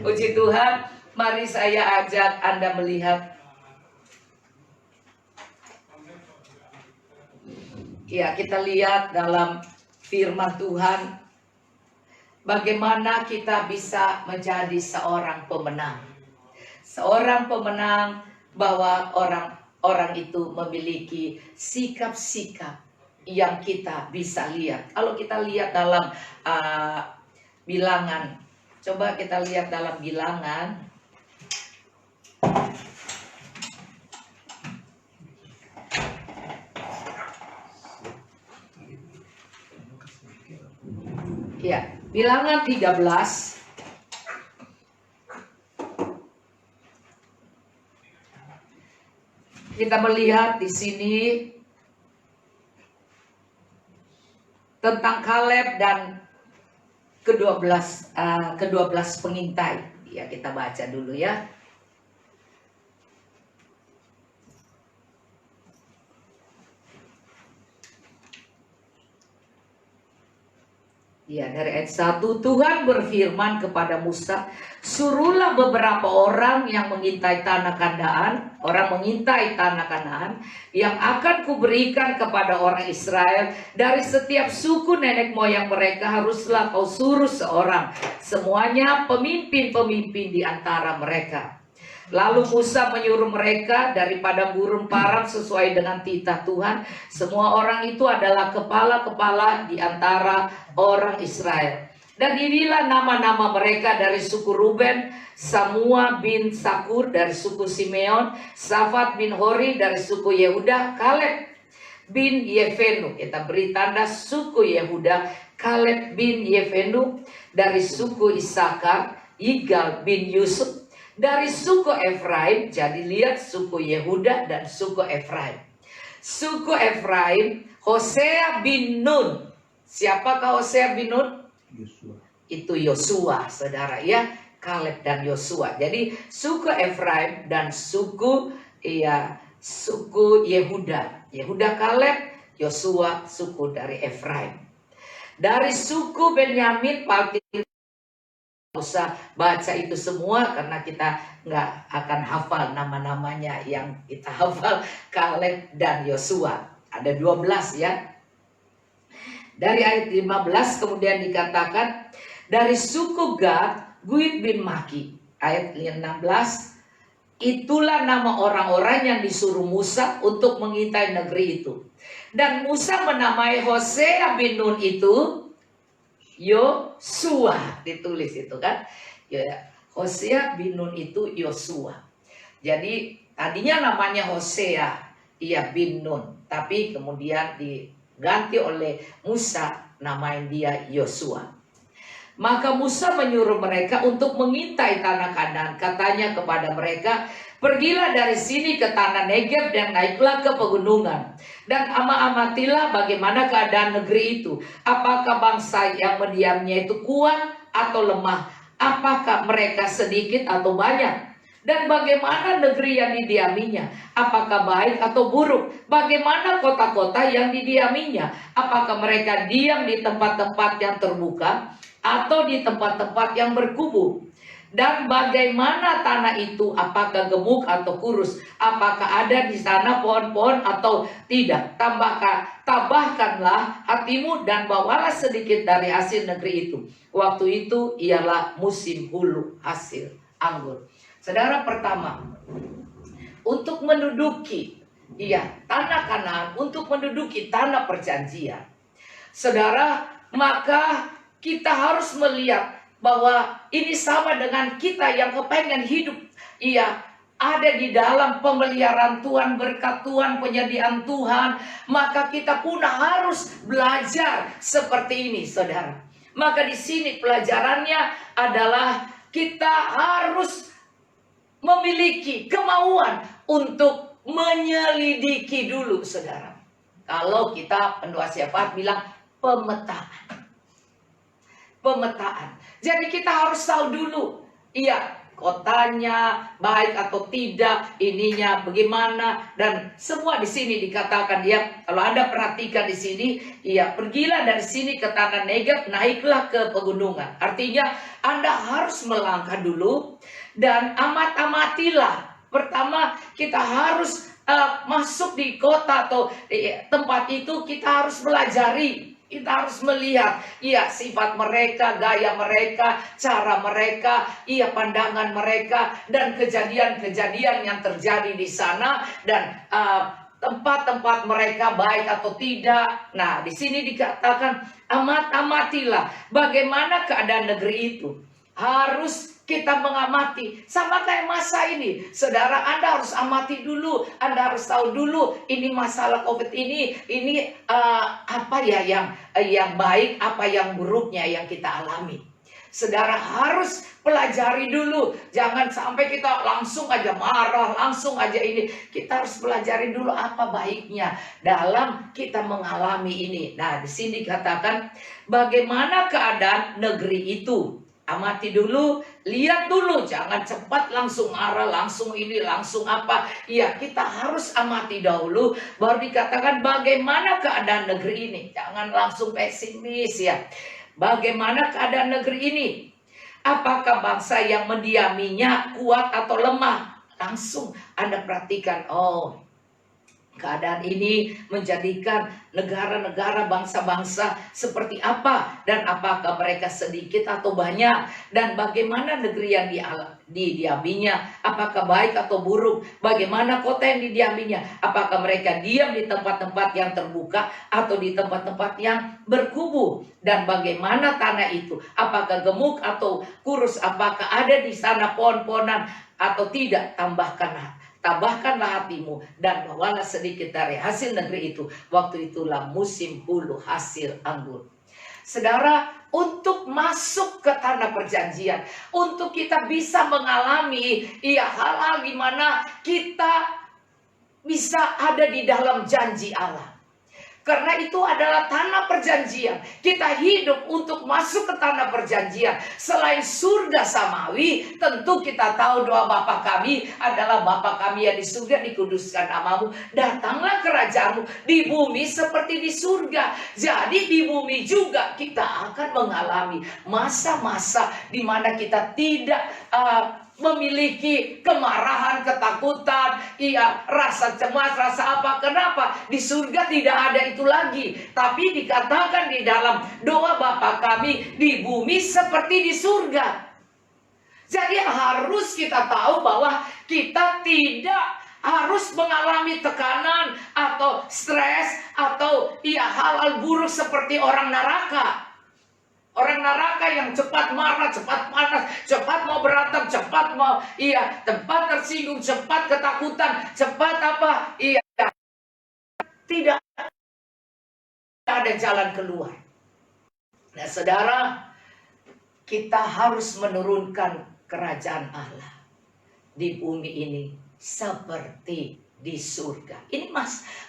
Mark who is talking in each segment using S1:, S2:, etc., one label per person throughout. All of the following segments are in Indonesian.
S1: Puji Tuhan, mari saya ajak Anda melihat. Ya, kita lihat dalam firman Tuhan, bagaimana kita bisa menjadi seorang pemenang. Seorang pemenang, bahwa orang itu memiliki sikap-sikap yang kita bisa lihat. Kalau kita lihat dalam Bilangan, coba kita lihat dalam Bilangan. Ya, Bilangan 13. Kita melihat di sini tentang Kaleb dan ke-12 pengintai. Ya, kita baca dulu ya. Ya, dari ayat 1, Tuhan berfirman kepada Musa, suruhlah beberapa orang yang mengintai tanah Kanaan, yang akan kuberikan kepada orang Israel. Dari setiap suku nenek moyang mereka haruslah kau suruh seorang, semuanya pemimpin-pemimpin di antara mereka. Lalu Musa menyuruh mereka daripada gurun Paran sesuai dengan titah Tuhan. Semua orang itu adalah kepala-kepala di antara orang Israel. Dan inilah nama-nama mereka dari suku Ruben: Samua bin Sakur dari suku Simeon, Safat bin Hori dari suku Yehuda, Kaleb bin Yefenu, kita beri tanda suku Yehuda, Kaleb bin Yefenu dari suku Isakar, Igal bin Yusuf dari suku Efraim. Jadi lihat suku Yehuda dan suku Efraim. Suku Efraim, Hosea bin Nun. Siapakah Hosea bin Nun?
S2: Yosua.
S1: Itu Yosua, saudara ya. Kaleb dan Yosua. Jadi suku Efraim dan suku Yehuda. Yehuda Kaleb, Yosua suku dari Efraim. Dari suku Benyamin, usah baca itu semua karena kita nggak akan hafal nama-namanya. Yang kita hafal Kaleb dan Yosua. Ada 12 ya. Dari ayat 15 kemudian dikatakan, dari suku Gad, Guid bin Maki. Ayat 16, itulah nama orang-orang yang disuruh Musa untuk mengintai negeri itu. Dan Musa menamai Hosea bin Nun itu Yosua, ditulis itu kan ya, Hosea bin Nun itu Yosua. Jadi tadinya namanya Hosea bin Nun, tapi kemudian diganti oleh Musa, namain dia Yosua. Maka Musa menyuruh mereka untuk mengintai tanah Kanaan. Katanya kepada mereka, pergilah dari sini ke tanah Negeb dan naiklah ke pegunungan. Dan amatilah bagaimana keadaan negeri itu. Apakah bangsa yang mendiamnya itu kuat atau lemah? Apakah mereka sedikit atau banyak? Dan bagaimana negeri yang didiaminya? Apakah baik atau buruk? Bagaimana kota-kota yang didiaminya? Apakah mereka diam di tempat-tempat yang terbuka atau di tempat-tempat yang berkubu? Dan bagaimana tanah itu, apakah gemuk atau kurus? Apakah ada di sana pohon-pohon atau tidak? Tabahkanlah hatimu dan bawalah sedikit dari hasil negeri itu. Waktu itu ialah musim hulu hasil anggur. Saudara, pertama, untuk menduduki tanah Kanaan, untuk menduduki tanah perjanjian, saudara, maka kita harus melihat bahwa ini sama dengan kita yang kepengen hidup ada di dalam pemeliharaan Tuhan, berkat Tuhan, penyediaan Tuhan. Maka kita pun harus belajar seperti ini, saudara. Maka di sini pelajarannya adalah kita harus memiliki kemauan untuk menyelidiki dulu, saudara. Kalau kita pendua syafaat bilang pemetaan. Jadi kita harus tahu dulu, kotanya baik atau tidak, ininya bagaimana, dan semua di sini dikatakan ya. Kalau Anda perhatikan di sini, ya pergilah dari sini ke tanah Negeb, naiklah ke pegunungan. Artinya Anda harus melangkah dulu dan amatilah. Pertama kita harus masuk di kota atau di tempat itu, kita harus pelajari. Kita harus melihat, ya sifat mereka, gaya mereka, cara mereka, iya pandangan mereka, dan kejadian-kejadian yang terjadi di sana, dan tempat-tempat mereka baik atau tidak. Nah, di sini dikatakan amatilah bagaimana keadaan negeri itu. Harus kita mengamati. Sama kayak masa ini, saudara, Anda harus amati dulu. Anda harus tahu dulu ini masalah COVID ini apa ya yang baik, apa yang buruknya yang kita alami. Saudara harus pelajari dulu. Jangan sampai kita langsung aja marah, langsung aja ini. Kita harus pelajari dulu apa baiknya dalam kita mengalami ini. Nah, di sini dikatakan bagaimana keadaan negeri itu. Amati dulu, lihat dulu, jangan cepat langsung marah, langsung ini, langsung apa. Ya, kita harus amati dahulu, baru dikatakan bagaimana keadaan negeri ini. Jangan langsung pesimis ya. Bagaimana keadaan negeri ini? Apakah bangsa yang mendiaminya kuat atau lemah? Langsung Anda perhatikan, oh, keadaan ini menjadikan negara-negara, bangsa-bangsa seperti apa, dan apakah mereka sedikit atau banyak, dan bagaimana negeri yang didiaminya, apakah baik atau buruk, bagaimana kota yang didiaminya, apakah mereka diam di tempat-tempat yang terbuka atau di tempat-tempat yang berkubu, dan bagaimana tanah itu, apakah gemuk atau kurus, apakah ada di sana pohon-pohonan atau tidak. Tambahkanlah hatimu dan bawalah sedikit dari hasil negeri itu. Waktu itulah musim hulu hasil anggur. Saudara, untuk masuk ke tanah perjanjian, untuk kita bisa mengalami hal-hal di mana kita bisa ada di dalam janji Allah. Karena itu adalah tanah perjanjian. Kita hidup untuk masuk ke tanah perjanjian. Selain surga samawi, tentu kita tahu doa Bapa kami adalah Bapa kami yang di surga, dikuduskan namamu. Datanglah kerajaanmu di bumi seperti di surga. Jadi di bumi juga kita akan mengalami masa-masa di mana kita tidak memiliki kemarahan, ketakutan, rasa cemas, rasa apa. Kenapa? Di surga tidak ada itu lagi. Tapi dikatakan di dalam doa Bapa kami di bumi seperti di surga. Jadi harus kita tahu bahwa kita tidak harus mengalami tekanan atau stres atau hal-hal buruk seperti orang neraka. Orang neraka yang cepat marah, cepat panas, cepat mau berantem, cepat mau cepat tersinggung, cepat ketakutan, cepat apa? Tidak ada jalan keluar. Nah, saudara, kita harus menurunkan kerajaan Allah di bumi ini seperti di surga. Ini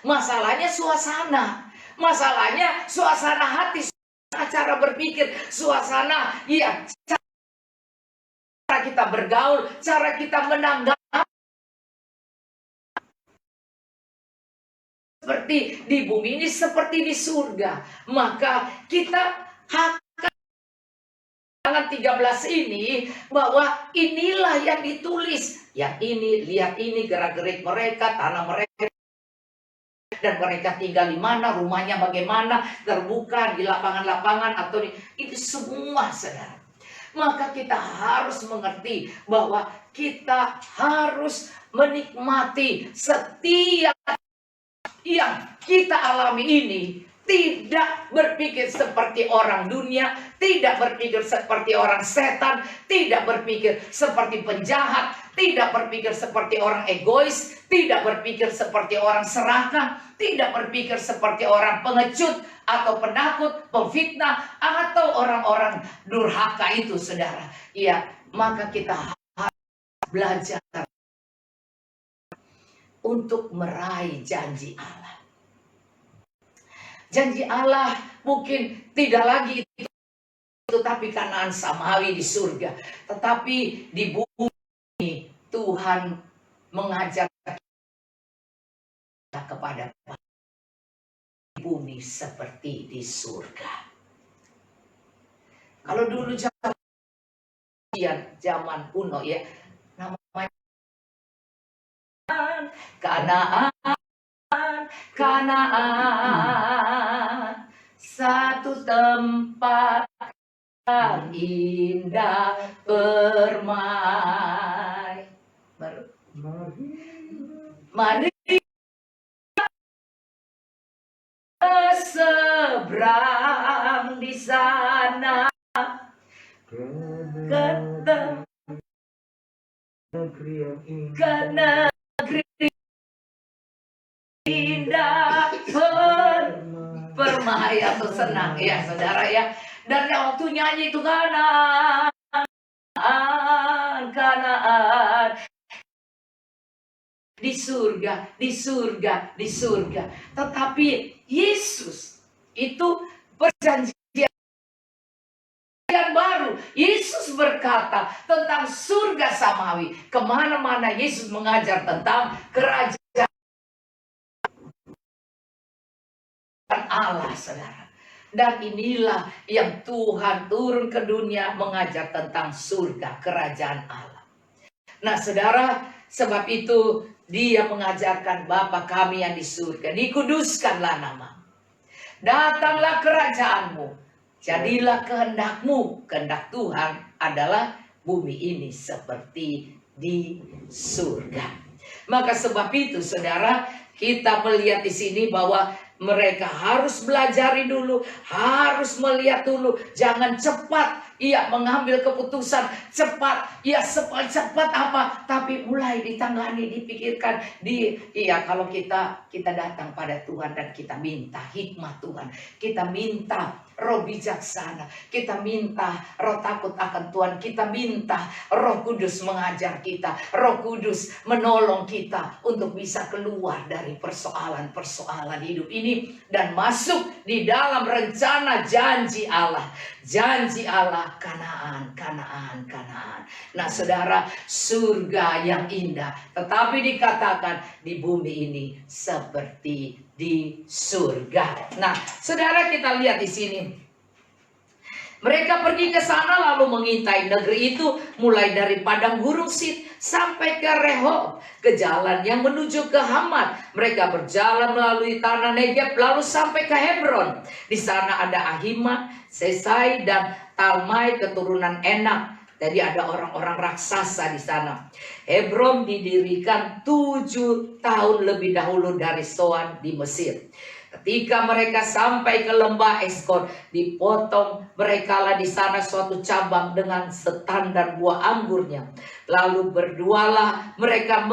S1: masalahnya suasana. Masalahnya suasana hati, cara berpikir, suasana, cara kita bergaul, cara kita menanggapi. Seperti di bumi ini, seperti di surga. Maka kita akan 13 ini, bahwa inilah yang ditulis. Yang ini, lihat ini, gerak-gerik mereka, tanah mereka. Dan mereka tinggal di mana, rumahnya bagaimana, terbuka di lapangan-lapangan atau itu semua, saudara. Maka kita harus mengerti bahwa kita harus menikmati setiap yang kita alami ini. Tidak berpikir seperti orang dunia, tidak berpikir seperti orang setan, tidak berpikir seperti penjahat, tidak berpikir seperti orang egois, tidak berpikir seperti orang serakah, tidak berpikir seperti orang pengecut atau penakut, pemfitnah, atau orang-orang durhaka itu, saudara. Maka kita harus belajar untuk meraih janji Allah. Janji Allah mungkin tidak lagi itu, tapi Kanaan samawi di surga, tetapi di bumi Tuhan mengajak kita kepada bumi seperti di surga. Kalau dulu zaman kuno ya, namanya Kanaan, Kanaan, satu tempat indah permai. Mari seberang di sana ke negeri indah permai atau senang ya saudara ya. Dan waktu nyanyi itu Kanaan, Kanaan, di surga, di surga, di surga. Tetapi Yesus itu perjanjian baru. Yesus berkata tentang surga samawi. Kemana-mana Yesus mengajar tentang kerajaan Allah, saudara. Dan inilah yang Tuhan turun ke dunia mengajar tentang surga, kerajaan Allah. Nah saudara, sebab itu Dia mengajarkan Bapa kami yang di surga, dikuduskanlah nama. Datanglah kerajaanmu, jadilah kehendakmu. Kehendak Tuhan adalah bumi ini seperti di surga. Maka sebab itu saudara, kita melihat di sini bahwa mereka harus belajari dulu, harus melihat dulu. Jangan cepat mengambil keputusan, cepat apa, tapi mulai ditangani, dipikirkan. Kalau kita datang pada Tuhan dan kita minta hikmat Tuhan, kita minta roh bijaksana, kita minta roh takut akan Tuhan, kita minta Roh Kudus mengajar kita, Roh Kudus menolong kita untuk bisa keluar dari persoalan-persoalan hidup ini dan masuk di dalam rencana janji Allah. Janji Allah, Kanaan, Kanaan, Kanaan. Nah saudara, surga yang indah, tetapi dikatakan di bumi ini seperti di surga. Nah saudara, kita lihat di sini. Mereka pergi ke sana lalu mengintai negeri itu, mulai dari padang gurun Sid sampai ke Rehob, ke jalan yang menuju ke Hamat. Mereka berjalan melalui tanah Negeb lalu sampai ke Hebron. Di sana ada Ahiman, Sesai dan Talmai keturunan Enak. Jadi ada orang-orang raksasa di sana. Hebron didirikan 7 tahun lebih dahulu dari Soan di Mesir. Ketika mereka sampai ke lembah Eskol, dipotong merekalah di sana suatu cabang dengan setandar buah anggurnya. Lalu berdualah mereka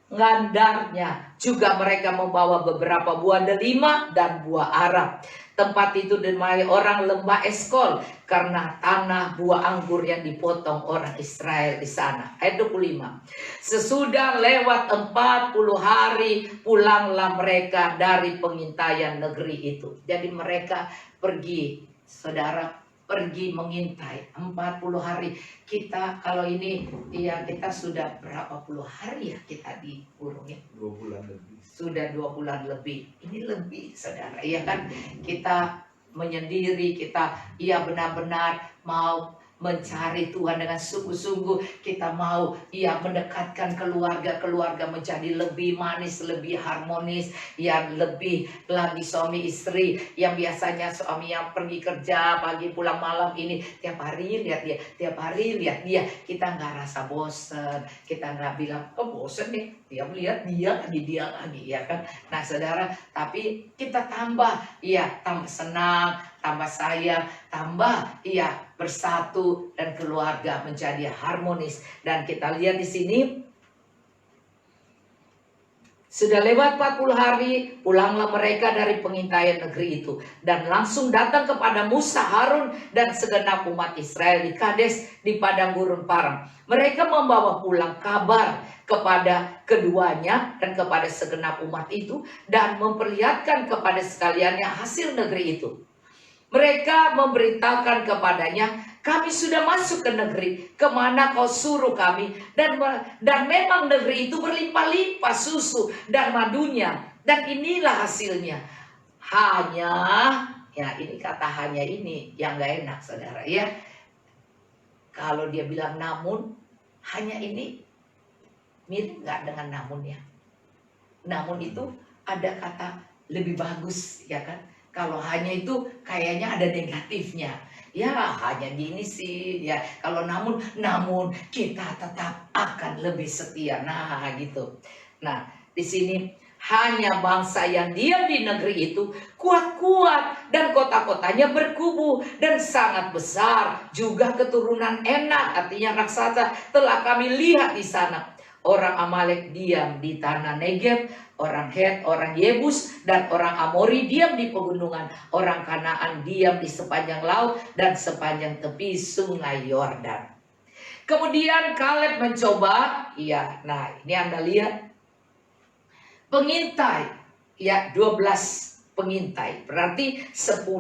S1: mengandarnya. Juga mereka membawa beberapa buah delima dan buah ara. Tempat itu dinamai orang lembah Eskol karena tanah buah anggur yang dipotong orang Israel di sana. Ayat 25. Sesudah lewat 40 hari pulanglah mereka dari pengintaian negeri itu. Jadi mereka pergi, saudara, pergi mengintai 40 hari. Kita kalau ini kita sudah berapa puluh hari ya kita dikurung ya? 2 bulan lebih. Sudah 2 bulan lebih. Ini lebih saudara, ya kan? Kita menyendiri, kita benar-benar mau mencari Tuhan dengan sungguh-sungguh. Kita mau mendekatkan keluarga menjadi lebih manis, lebih harmonis, yang lebih lagi suami istri yang biasanya suami yang pergi kerja pagi pulang malam ini tiap hari lihat dia, kita nggak rasa bosen, kita nggak bilang bosen nih dia melihat dia lagi ya kan. Nah saudara, tapi kita tambah senang, tambah sayang, tambah bersatu dan keluarga menjadi harmonis. Dan kita lihat di sini sudah lewat 40 hari pulanglah mereka dari pengintaian negeri itu dan langsung datang kepada Musa, Harun dan segenap umat Israel di Kades di padang gurun Paran. Mereka membawa pulang kabar kepada keduanya dan kepada segenap umat itu dan memperlihatkan kepada sekaliannya hasil negeri itu. Mereka memberitakan kepadanya kami sudah masuk ke negeri kemana kau suruh kami, dan memang negeri itu berlimpah-limpah susu dan madunya, dan inilah hasilnya. Hanya, ya ini kata hanya ini yang gak enak saudara ya. Kalau dia bilang namun, hanya ini mirip gak dengan namunnya? Namun itu ada kata lebih bagus ya kan. Kalau hanya itu kayaknya ada negatifnya. Ya hanya gini sih ya. Kalau namun kita tetap akan lebih setia. Nah gitu. Nah di sini hanya bangsa yang diam di negeri itu kuat-kuat, dan kota-kotanya berkubu dan sangat besar. Juga keturunan Enak, artinya raksasa, telah kami lihat di sana. Orang Amalek diam di tanah Negeb, orang Het, orang Yebus, dan orang Amori diam di pegunungan. Orang Kanaan diam di sepanjang laut dan sepanjang tepi sungai Yordan. Kemudian Kaleb mencoba, ya, nah ini Anda lihat, pengintai, ya 12 pengintai, berarti 10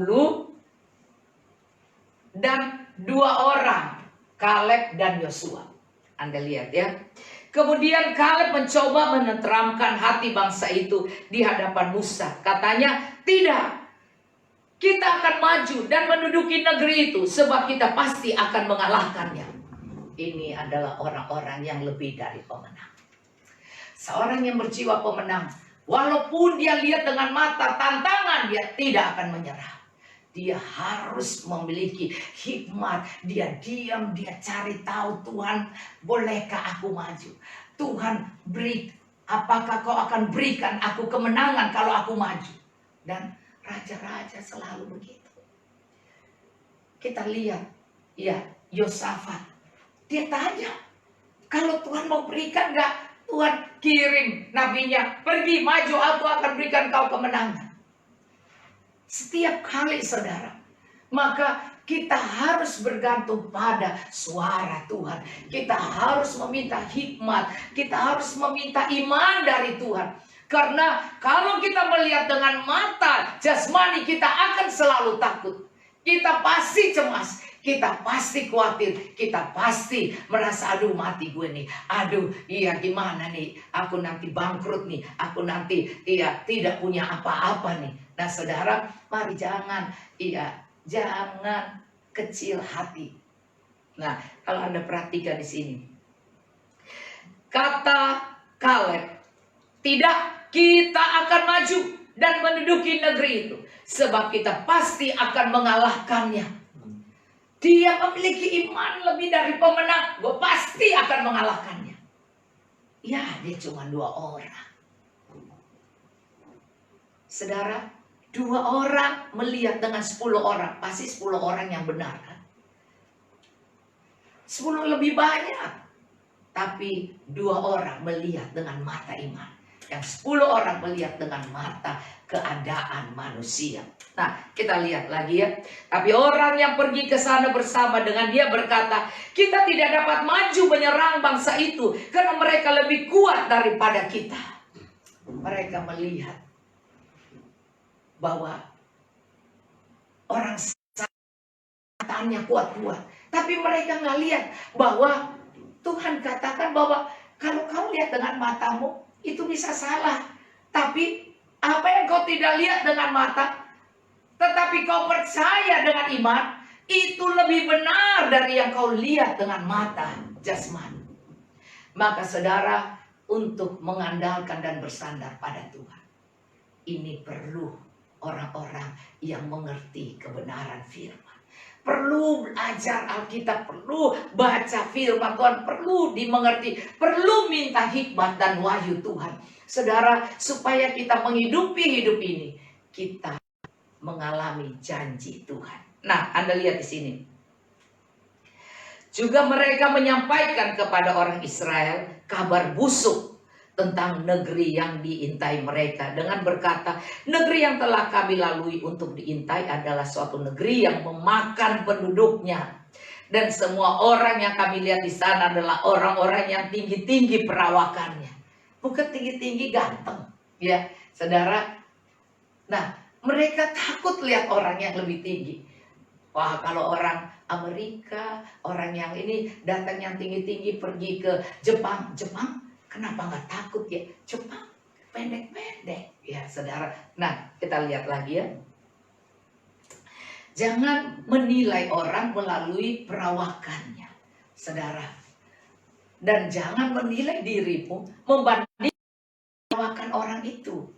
S1: dan 2 orang, Kaleb dan Yosua. Anda lihat ya. Kemudian Kaleb mencoba menenteramkan hati bangsa itu di hadapan Musa. Katanya, tidak, kita akan maju dan menduduki negeri itu, sebab kita pasti akan mengalahkannya. Ini adalah orang-orang yang lebih dari pemenang. Seorang yang berjiwa pemenang, walaupun dia lihat dengan mata tantangan, dia tidak akan menyerah. Dia harus memiliki hikmat. Dia diam, dia cari tahu, Tuhan, bolehkah aku maju? Tuhan, apakah kau akan berikan aku kemenangan kalau aku maju? Dan raja-raja selalu begitu. Kita lihat, ya, Yosafat. Dia tanya, kalau Tuhan mau berikan enggak? Tuhan kirim nabinya, pergi maju, aku akan berikan kau kemenangan. Setiap kali saudara, maka kita harus bergantung pada suara Tuhan. Kita harus meminta hikmat, kita harus meminta iman dari Tuhan. Karena kalau kita melihat dengan mata jasmani, kita akan selalu takut. Kita pasti cemas, kita pasti khawatir, kita pasti merasa aduh mati gue nih, aduh iya gimana nih, aku nanti bangkrut nih, aku nanti iya tidak punya apa-apa nih. Nah saudara, mari jangan kecil hati. Nah kalau Anda perhatikan di sini, kata Kaleb, tidak, kita akan maju dan menduduki negeri itu, sebab kita pasti akan mengalahkannya. Dia memiliki iman lebih dari pemenang. Gue pasti akan mengalahkannya. Ya, dia cuma 2 orang. Saudara, 2 orang melihat dengan 10 orang. Pasti 10 orang yang benar kan? 10 lebih banyak. Tapi 2 orang melihat dengan mata iman. Yang 10 orang melihat dengan mata keadaan manusia. Nah, kita lihat lagi ya. Tapi orang yang pergi ke sana bersama dengan dia berkata, kita tidak dapat maju menyerang bangsa itu, karena mereka lebih kuat daripada kita. Mereka melihat bahwa orang setannya kuat-kuat. Tapi mereka nggak lihat bahwa Tuhan katakan bahwa kalau kau lihat dengan matamu, itu bisa salah. Tapi apa yang kau tidak lihat dengan mata, tetapi kau percaya dengan iman, itu lebih benar dari yang kau lihat dengan mata jasmani. Maka saudara, untuk mengandalkan dan bersandar pada Tuhan, ini perlu orang-orang yang mengerti kebenaran firman. Perlu belajar Alkitab, perlu baca firman Tuhan, perlu dimengerti, perlu minta hikmat dan wahyu Tuhan. Saudara, supaya kita menghidupi hidup ini, kita mengalami janji Tuhan. Nah, Anda lihat di sini. Juga mereka menyampaikan kepada orang Israel kabar busuk tentang negeri yang diintai mereka, dengan berkata, negeri yang telah kami lalui untuk diintai adalah suatu negeri yang memakan penduduknya. Dan semua orang yang kami lihat di sana adalah orang-orang yang tinggi-tinggi perawakannya. Bukan tinggi-tinggi ganteng, ya saudara. Nah, mereka takut lihat orang yang lebih tinggi. Wah, kalau orang Amerika, orang yang ini datang yang tinggi-tinggi pergi ke Jepang. Jepang kenapa nggak takut ya? Jepang pendek-pendek ya saudara. Nah kita lihat lagi ya. Jangan menilai orang melalui perawakannya, saudara. Dan jangan menilai dirimu membandingkan perawakan orang itu.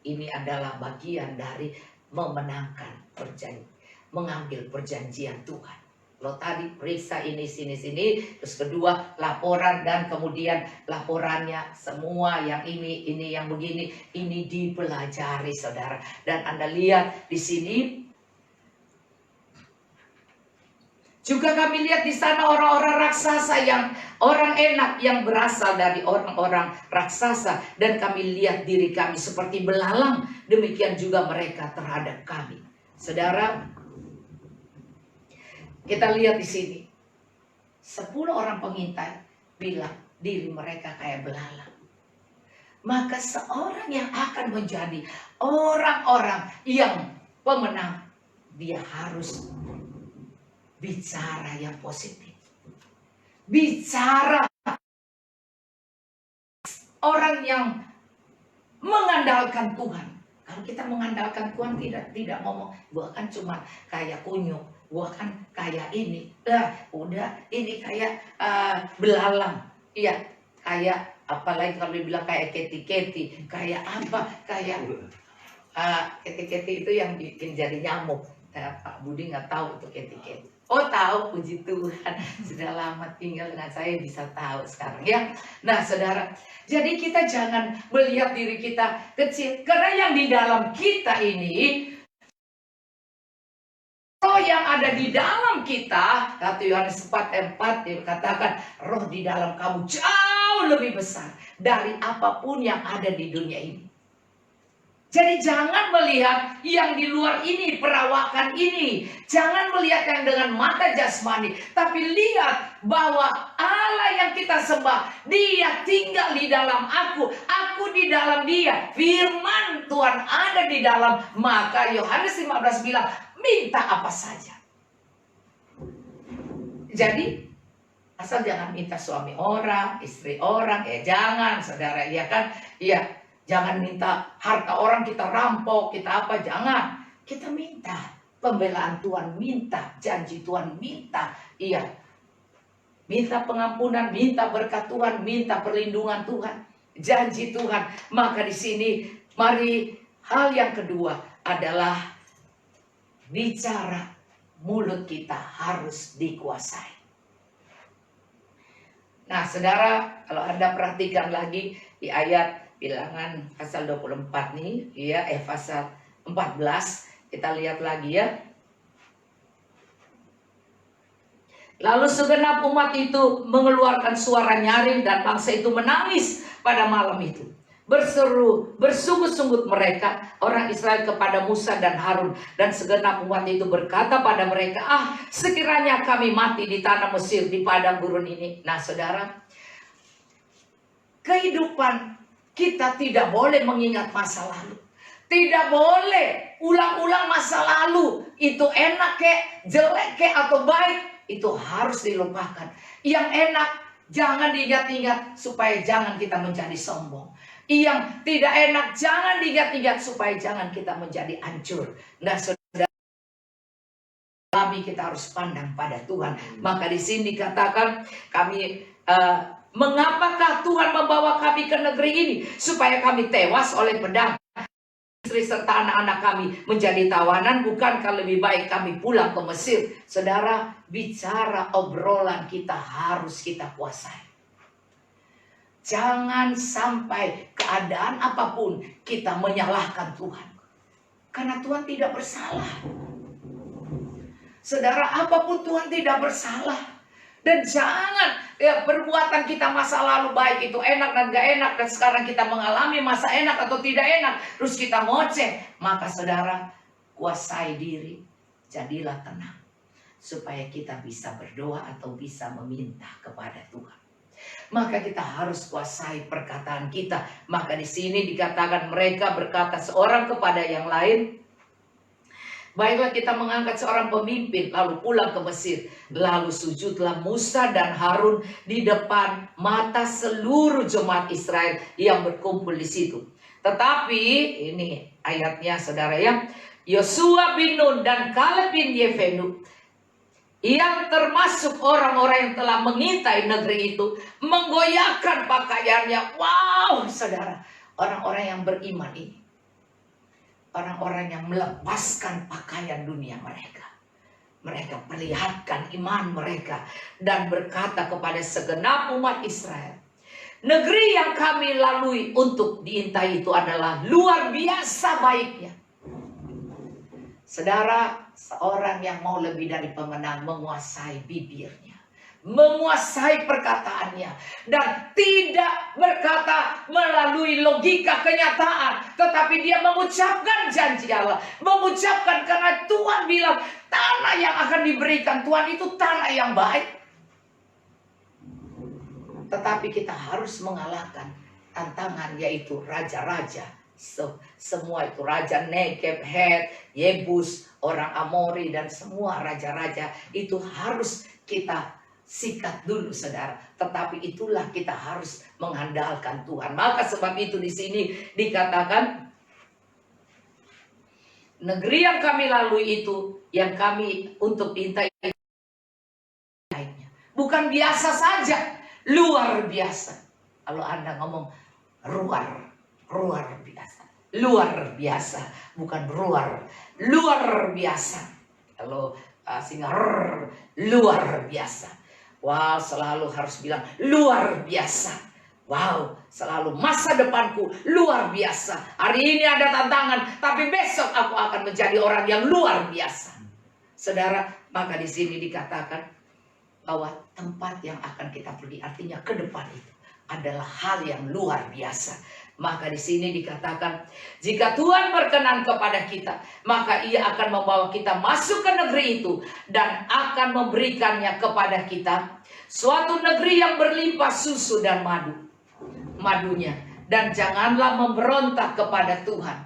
S1: Ini adalah bagian dari memenangkan perjanjian, mengambil perjanjian Tuhan. Lo tadi periksa ini, sini, terus kedua laporan dan kemudian laporannya semua yang ini yang begini, ini dipelajari saudara. Dan Anda lihat di sini. Juga kami lihat di sana orang-orang raksasa yang orang enak yang berasal dari orang-orang raksasa. Dan kami lihat diri kami seperti belalang. Demikian juga mereka terhadap kami. Saudara, kita lihat di sini. 10 orang pengintai bilang diri mereka kayak belalang. Maka seorang yang akan menjadi orang-orang yang pemenang, dia harus bicara yang positif. Bicara orang yang mengandalkan Tuhan. Kalau kita mengandalkan Tuhan tidak ngomong, gua kan cuma kayak kunyuk, gua kan kayak ini. Udah ini kayak belalang. Iya, kayak apalagi kalau dibilang kayak keti-keti, kayak apa? Kayak keti-keti itu yang bikin jadi nyamuk. Pak Budi nggak tahu itu keti-keti. Oh tahu, puji Tuhan. Sudah lama tinggal dengan saya bisa tahu sekarang ya. Nah saudara, jadi kita jangan melihat diri kita kecil. Karena yang di dalam kita ini, roh yang ada di dalam kita, kata Yohanes 4:4 dikatakan, roh di dalam kamu jauh lebih besar dari apapun yang ada di dunia ini. Jadi jangan melihat yang di luar ini, perawakan ini. Jangan melihat yang dengan mata jasmani. Tapi lihat bahwa Allah yang kita sembah, dia tinggal di dalam aku di dalam dia. Firman Tuhan ada di dalam. Maka Yohanes 15 bilang, minta apa saja. Jadi asal jangan minta suami orang, istri orang. Jangan saudara, ya kan? Iya. Jangan minta harta orang kita rampok, kita apa, jangan. Kita minta pembelaan Tuhan, minta janji Tuhan, minta. Iya. Minta pengampunan, minta berkat Tuhan, minta perlindungan Tuhan, janji Tuhan. Maka di sini mari hal yang kedua adalah bicara mulut kita harus dikuasai. Nah, saudara, kalau Anda perhatikan lagi di ayat Bilangan pasal 24 nih, ya, pasal 14, kita lihat lagi ya. Lalu segenap umat itu mengeluarkan suara nyaring dan bangsa itu menangis pada malam itu. Berseru, bersungut-sungut mereka, orang Israel kepada Musa dan Harun. Dan segenap umat itu berkata pada mereka, sekiranya kami mati di tanah Mesir, di padang gurun ini. Nah saudara, kehidupan kita tidak boleh mengingat masa lalu. Tidak boleh ulang-ulang masa lalu. Itu enak kek, jelek kek, atau baik. Itu harus dilupakan. Yang enak jangan diingat-ingat supaya jangan kita menjadi sombong. Yang tidak enak jangan diingat-ingat supaya jangan kita menjadi hancur. Nah saudara, kita harus pandang pada Tuhan. Maka di sini dikatakan kami... mengapakah Tuhan membawa kami ke negeri ini supaya kami tewas oleh pedang, istri serta anak-anak kami menjadi tawanan? Bukankah lebih baik kami pulang ke Mesir? Saudara, bicara obrolan kita harus kita kuasai. Jangan sampai keadaan apapun kita menyalahkan Tuhan, karena Tuhan tidak bersalah. Saudara, apapun Tuhan tidak bersalah. Dan jangan perbuatan kita masa lalu, baik itu enak dan gak enak, dan sekarang kita mengalami masa enak atau tidak enak, terus kita ngoceh. Maka saudara, kuasai diri, jadilah tenang, supaya kita bisa berdoa atau bisa meminta kepada Tuhan. Maka kita harus kuasai perkataan kita. Maka di sini dikatakan mereka berkata seorang kepada yang lain, Baiklah kita mengangkat seorang pemimpin, lalu pulang ke Mesir. Lalu sujudlah Musa dan Harun di depan mata seluruh jemaat Israel yang berkumpul di situ. Tetapi ini ayatnya saudara ya, Yosua bin Nun dan Kaleb bin Yefenu yang termasuk orang-orang yang telah mengintai negeri itu menggoyahkan pakaiannya. Wow saudara, orang-orang yang beriman ini, orang-orang yang melepaskan pakaian dunia mereka. Mereka perlihatkan iman mereka dan berkata kepada segenap umat Israel, negeri yang kami lalui untuk diintai itu adalah luar biasa baiknya. Saudara, seorang yang mau lebih dari pemenang menguasai bibirnya, menguasai perkataannya, dan tidak berkata melalui logika kenyataan, tetapi dia mengucapkan janji Allah, mengucapkan karena Tuhan bilang tanah yang akan diberikan Tuhan itu tanah yang baik. Tetapi kita harus mengalahkan tantangan, yaitu raja-raja. Semua itu raja Negeb, Het, Yebus, orang Amori, dan semua raja-raja itu harus kita sikat dulu saudara. Tetapi itulah kita harus mengandalkan Tuhan. Maka sebab itu di sini dikatakan, negeri yang kami lalui itu, yang kami untuk intai bukan biasa saja, luar biasa. Kalau Anda ngomong luar biasa, luar biasa, bukan luar biasa. Kalau singa luar biasa. Wow, selalu harus bilang luar biasa. Wow, selalu masa depanku luar biasa. Hari ini ada tantangan, tapi besok aku akan menjadi orang yang luar biasa. Saudara, maka di sini dikatakan bahwa tempat yang akan kita pergi, artinya ke depan itu adalah hal yang luar biasa. Maka di sini dikatakan, jika Tuhan berkenan kepada kita, maka Ia akan membawa kita masuk ke negeri itu dan akan memberikannya kepada kita, suatu negeri yang berlimpah susu dan madunya. Dan janganlah memberontak kepada Tuhan.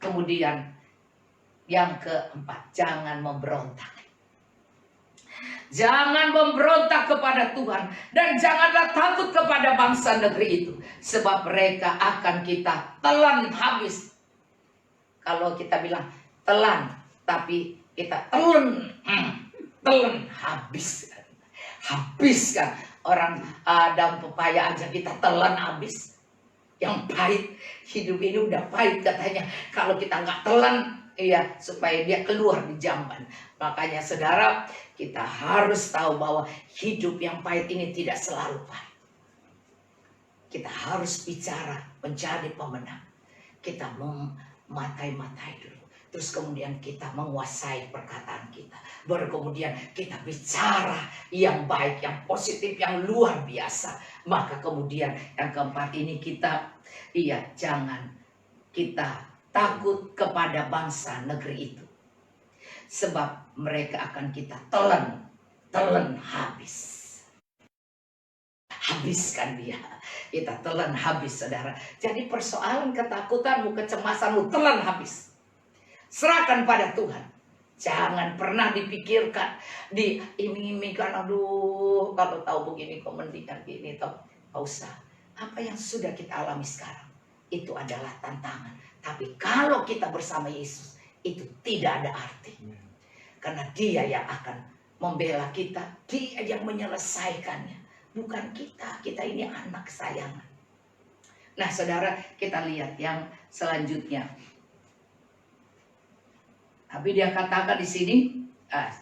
S1: Kemudian yang keempat, jangan memberontak. Jangan memberontak kepada Tuhan. Dan janganlah takut kepada bangsa negeri itu. Sebab mereka akan kita telan habis. Kalau kita bilang telan, tapi kita telan habis. Habiskan. Orang daun pepaya aja kita telan habis. Yang pahit. Hidup ini udah pahit katanya. Kalau kita nggak telan, iya, supaya dia keluar di jamban. Makanya saudara, kita harus tahu bahwa hidup yang pahit ini tidak selalu pahit. Kita harus bicara menjadi pemenang. Kita mematai-matai dulu. Terus kemudian kita menguasai perkataan kita. Baru kemudian kita bicara yang baik, yang positif, yang luar biasa. Maka kemudian yang keempat ini kita, jangan kita takut kepada bangsa negeri itu. Sebab mereka akan kita telan habis. Habiskan dia. Kita telan habis saudara. Jadi persoalan ketakutanmu, kecemasanmu telan habis. Serahkan pada Tuhan. Jangan pernah dipikirkan, diiming-imingkan, aduh kalau tahu begini kok mendingan gini, tahu. Gak usah. Apa yang sudah kita alami sekarang, itu adalah tantangan. Tapi kalau kita bersama Yesus, itu tidak ada arti. Karena Dia yang akan membela kita, Dia yang menyelesaikannya. Bukan kita, kita ini anak kesayangan. Nah saudara, kita lihat yang selanjutnya. Tapi dia katakan di sini,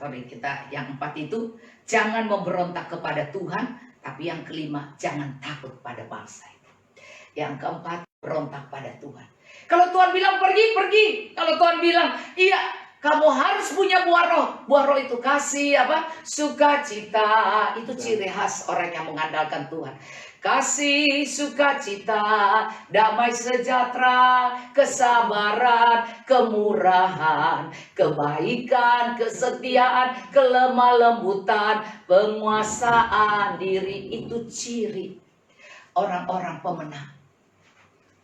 S1: kita yang 4 itu, jangan memberontak kepada Tuhan. Tapi yang kelima, jangan takut pada bangsa itu. Yang keempat, berontak pada Tuhan. Kalau Tuhan bilang pergi. Kalau Tuhan bilang, iya, kamu harus punya buah roh. Buah roh itu kasih sukacita. Itu ciri khas orang yang mengandalkan Tuhan. Kasih, sukacita, damai sejahtera, kesabaran, kemurahan, kebaikan, kesetiaan, kelemah lembutan, penguasaan diri. Itu ciri orang-orang pemenang.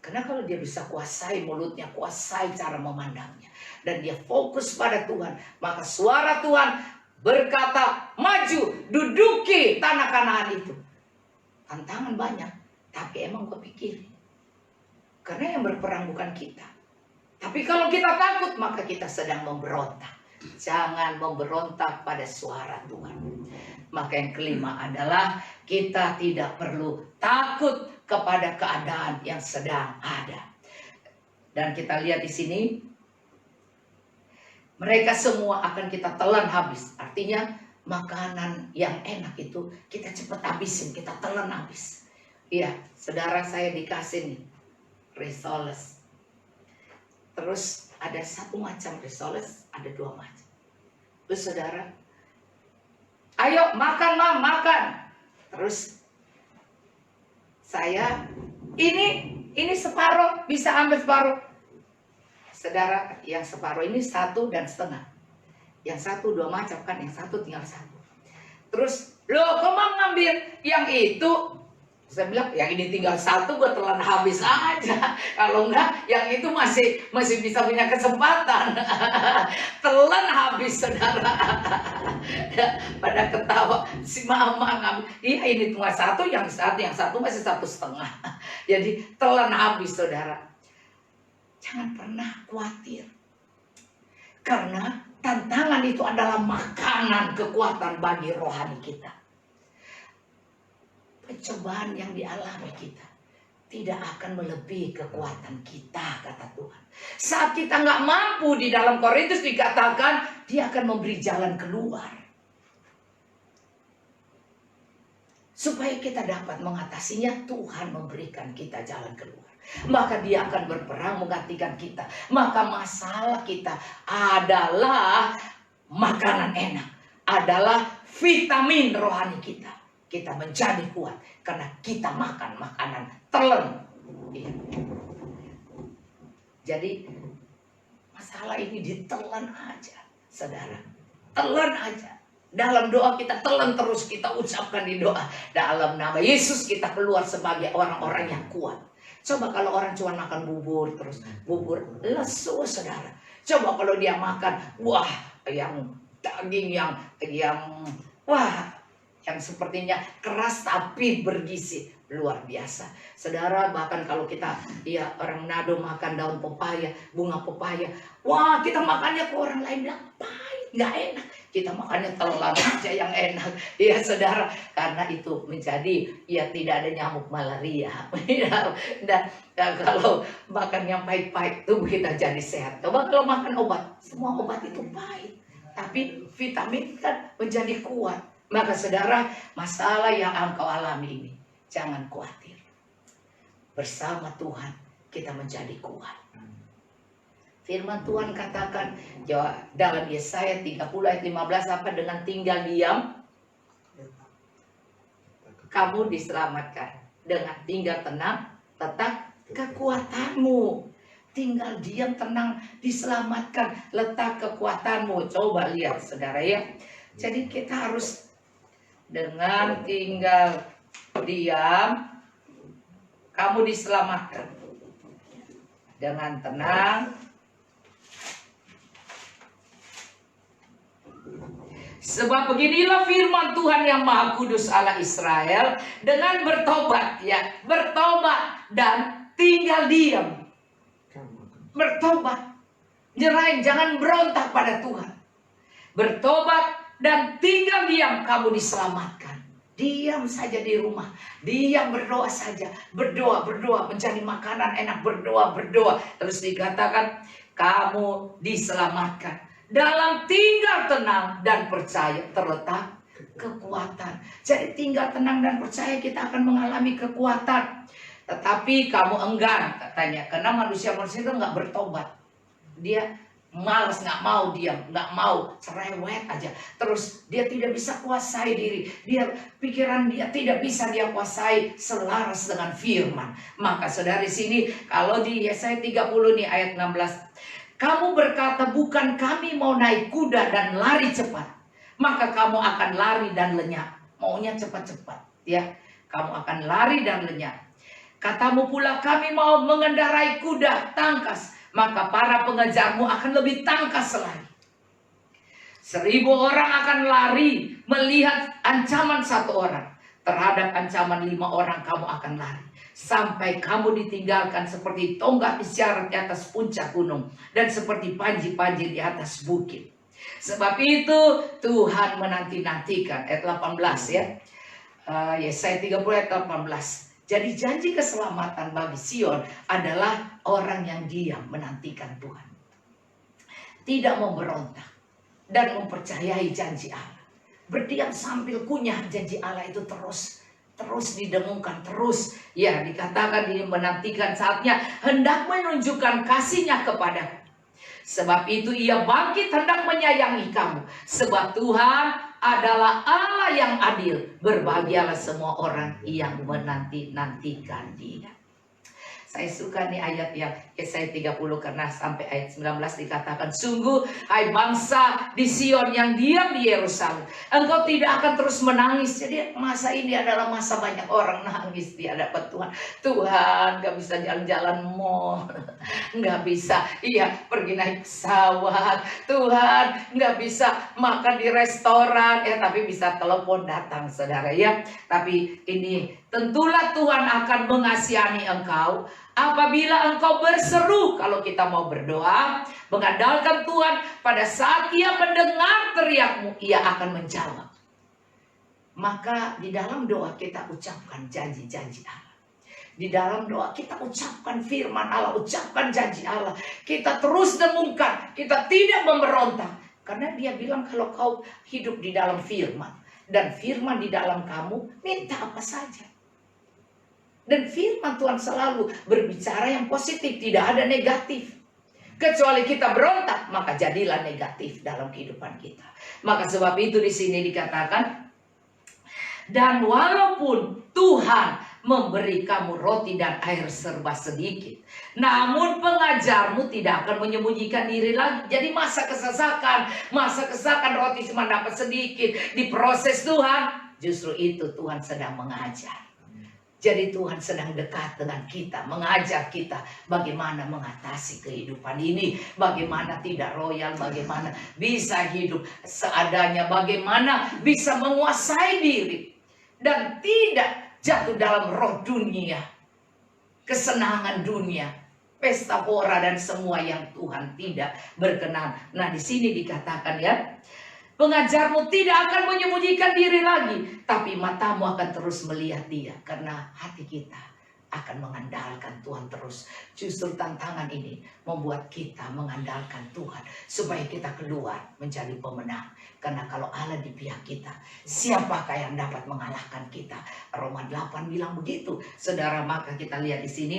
S1: Karena kalau dia bisa kuasai mulutnya, kuasai cara memandangnya, dan dia fokus pada Tuhan, maka suara Tuhan berkata, maju, duduki tanah Kanaan itu. Tantangan banyak, tapi emang gue pikirin. Karena yang berperang bukan kita. Tapi kalau kita takut, maka kita sedang memberontak. Jangan memberontak pada suara Tuhan. Maka yang kelima adalah kita tidak perlu takut kepada keadaan yang sedang ada. Dan kita lihat di sini, mereka semua akan kita telan habis. Artinya makanan yang enak itu kita cepat habisin, kita telan habis. Iya, saudara saya dikasih nih risoles. Terus ada satu macam risoles, ada dua macam. Terus saudara, ayo makan mam, makan. Terus saya, ini separuh, bisa ambil separuh. Saudara, yang separuh ini 1,5. Yang satu 2 macam kan, yang satu tinggal 1. Terus, loh kok mam ngambil yang itu? Saya bilang, yang ini tinggal 1, gue telan habis aja. Kalau enggak, yang itu masih bisa punya kesempatan. Telan habis, saudara. Pada ketawa, si mama ngambil. Iya, ini cuma 1, yang satu masih 1,5. Jadi, telan habis, saudara. Jangan pernah khawatir. Karena tantangan itu adalah makanan kekuatan bagi rohani kita. Pencobaan yang dialami kita tidak akan melebihi kekuatan kita, kata Tuhan. Saat kita nggak mampu, di dalam Korintus dikatakan dia akan memberi jalan keluar. Supaya kita dapat mengatasinya, Tuhan memberikan kita jalan keluar. Maka dia akan berperang menggantikan kita. Maka masalah kita adalah makanan enak, adalah vitamin rohani kita. Kita menjadi kuat karena kita makan makanan telan. Iya. Jadi masalah ini ditelan aja, saudara. Telan aja. Dalam doa kita telan terus, kita ucapkan di doa. Dalam nama Yesus kita keluar sebagai orang-orang yang kuat. Coba kalau orang cuma makan bubur terus, bubur lesu, saudara. Coba kalau dia makan, wah, yang daging yang sepertinya keras tapi bergizi, luar biasa. Saudara, bahkan kalau kita, ya orang Manado makan daun pepaya, bunga pepaya, wah kita makannya ke orang lain bilang pahit, nggak enak. Kita makannya telan aja yang enak, ya saudara, karena itu menjadi, ya tidak ada nyamuk malaria. Dan kalau makan yang pahit-pahit, tubuh kita jadi sehat. Coba kalau makan obat, semua obat itu pahit, tapi vitamin kan menjadi kuat. Maka saudara, masalah yang engkau alami ini, jangan khawatir. Bersama Tuhan kita menjadi kuat. Firman Tuhan katakan dalam Yesaya 30 ayat 15, apa? Dengan tinggal diam kamu diselamatkan, dengan tinggal tenang letak kekuatanmu. Tinggal diam, tenang, diselamatkan, letak kekuatanmu. Coba lihat saudara ya. Jadi kita harus dengan tinggal diam kamu diselamatkan, dengan tenang sebab beginilah firman Tuhan yang Maha Kudus Allah Israel, dengan bertobat, ya, bertobat dan tinggal diam. Bertobat, nyerahin, jangan berontak pada Tuhan. Bertobat dan tinggal diam, kamu diselamatkan. Diam saja di rumah, diam, berdoa saja, berdoa, menjadi makanan enak, berdoa. Terus dikatakan kamu diselamatkan. Dalam tinggal tenang dan percaya terletak kekuatan. Jadi tinggal tenang dan percaya kita akan mengalami kekuatan. Tetapi kamu enggan, katanya, karena manusia itu nggak bertobat. Dia malas, nggak mau diam, nggak mau, cerewet aja. Terus dia tidak bisa kuasai diri. Pikiran dia tidak bisa dia kuasai selaras dengan firman. Maka saudara di sini, kalau di Yesaya 30 nih ayat 16. Kamu berkata, bukan kami mau naik kuda dan lari cepat, maka kamu akan lari dan lenyap. Maunya cepat-cepat, ya. Kamu akan lari dan lenyap. Katamu pula, kami mau mengendarai kuda tangkas, maka para pengejarmu akan lebih tangkas lagi. 1000 orang akan lari melihat ancaman 1 orang. Terhadap ancaman 5 orang kamu akan lari. Sampai kamu ditinggalkan seperti tonggak isyarat di atas puncak gunung. Dan seperti panji-panji di atas bukit. Sebab itu Tuhan menanti-nantikan. Ayat 18 ya. Yesaya 30 ayat 18. Jadi janji keselamatan bagi Sion adalah orang yang diam menantikan Tuhan. Tidak memberontak. Dan mempercayai janji Allah. Berdiam sambil kunyah janji Allah itu terus didengungkan terus. Ya, dikatakan dia menantikan saatnya hendak menunjukkan kasihnya kepadamu. Sebab itu ia bangkit hendak menyayangi kamu. Sebab Tuhan adalah Allah yang adil. Berbahagialah semua orang yang menanti-nantikan Dia. Saya suka nih ayat yang Yesaya 30 karena sampai ayat 19 dikatakan, sungguh hai bangsa di Sion yang diam di Yerusalem, engkau tidak akan terus menangis. Jadi masa ini adalah masa banyak orang nangis di hadapan Tuhan. Tuhan, gak bisa jalan-jalan mall, gak bisa pergi naik pesawat. Tuhan, gak bisa makan di restoran, tapi bisa telepon datang saudara ya. Tapi ini tentulah Tuhan akan mengasihani engkau apabila engkau berseru. Kalau kita mau berdoa, mengandalkan Tuhan, pada saat Ia mendengar teriakmu, Ia akan menjawab. Maka di dalam doa kita ucapkan janji-janji Allah. Di dalam doa kita ucapkan firman Allah, ucapkan janji Allah. Kita terus dengungkan, kita tidak memberontak. Karena Dia bilang kalau kau hidup di dalam firman, dan firman di dalam kamu, minta apa saja. Dan firman Tuhan selalu berbicara yang positif, tidak ada negatif. Kecuali kita berontak, maka jadilah negatif dalam kehidupan kita. Maka sebab itu di sini dikatakan, dan walaupun Tuhan memberi kamu roti dan air serba sedikit, namun pengajarmu tidak akan menyembunyikan diri lagi. Jadi masa kesesakan roti cuma dapat sedikit, diproses Tuhan, justru itu Tuhan sedang mengajar. Jadi Tuhan sedang dekat dengan kita, mengajar kita bagaimana mengatasi kehidupan ini, bagaimana tidak royal, bagaimana bisa hidup seadanya, bagaimana bisa menguasai diri dan tidak jatuh dalam roh dunia, kesenangan dunia, pesta pora dan semua yang Tuhan tidak berkenan. Nah, di sini dikatakan ya, pengajarmu tidak akan menyembunyikan diri lagi, tapi matamu akan terus melihat Dia, karena hati kita akan mengandalkan Tuhan terus. Justru tantangan ini membuat kita mengandalkan Tuhan, supaya kita keluar menjadi pemenang. Karena kalau Allah di pihak kita, siapakah yang dapat mengalahkan kita? Roma 8 bilang begitu, saudara. Maka kita lihat di sini,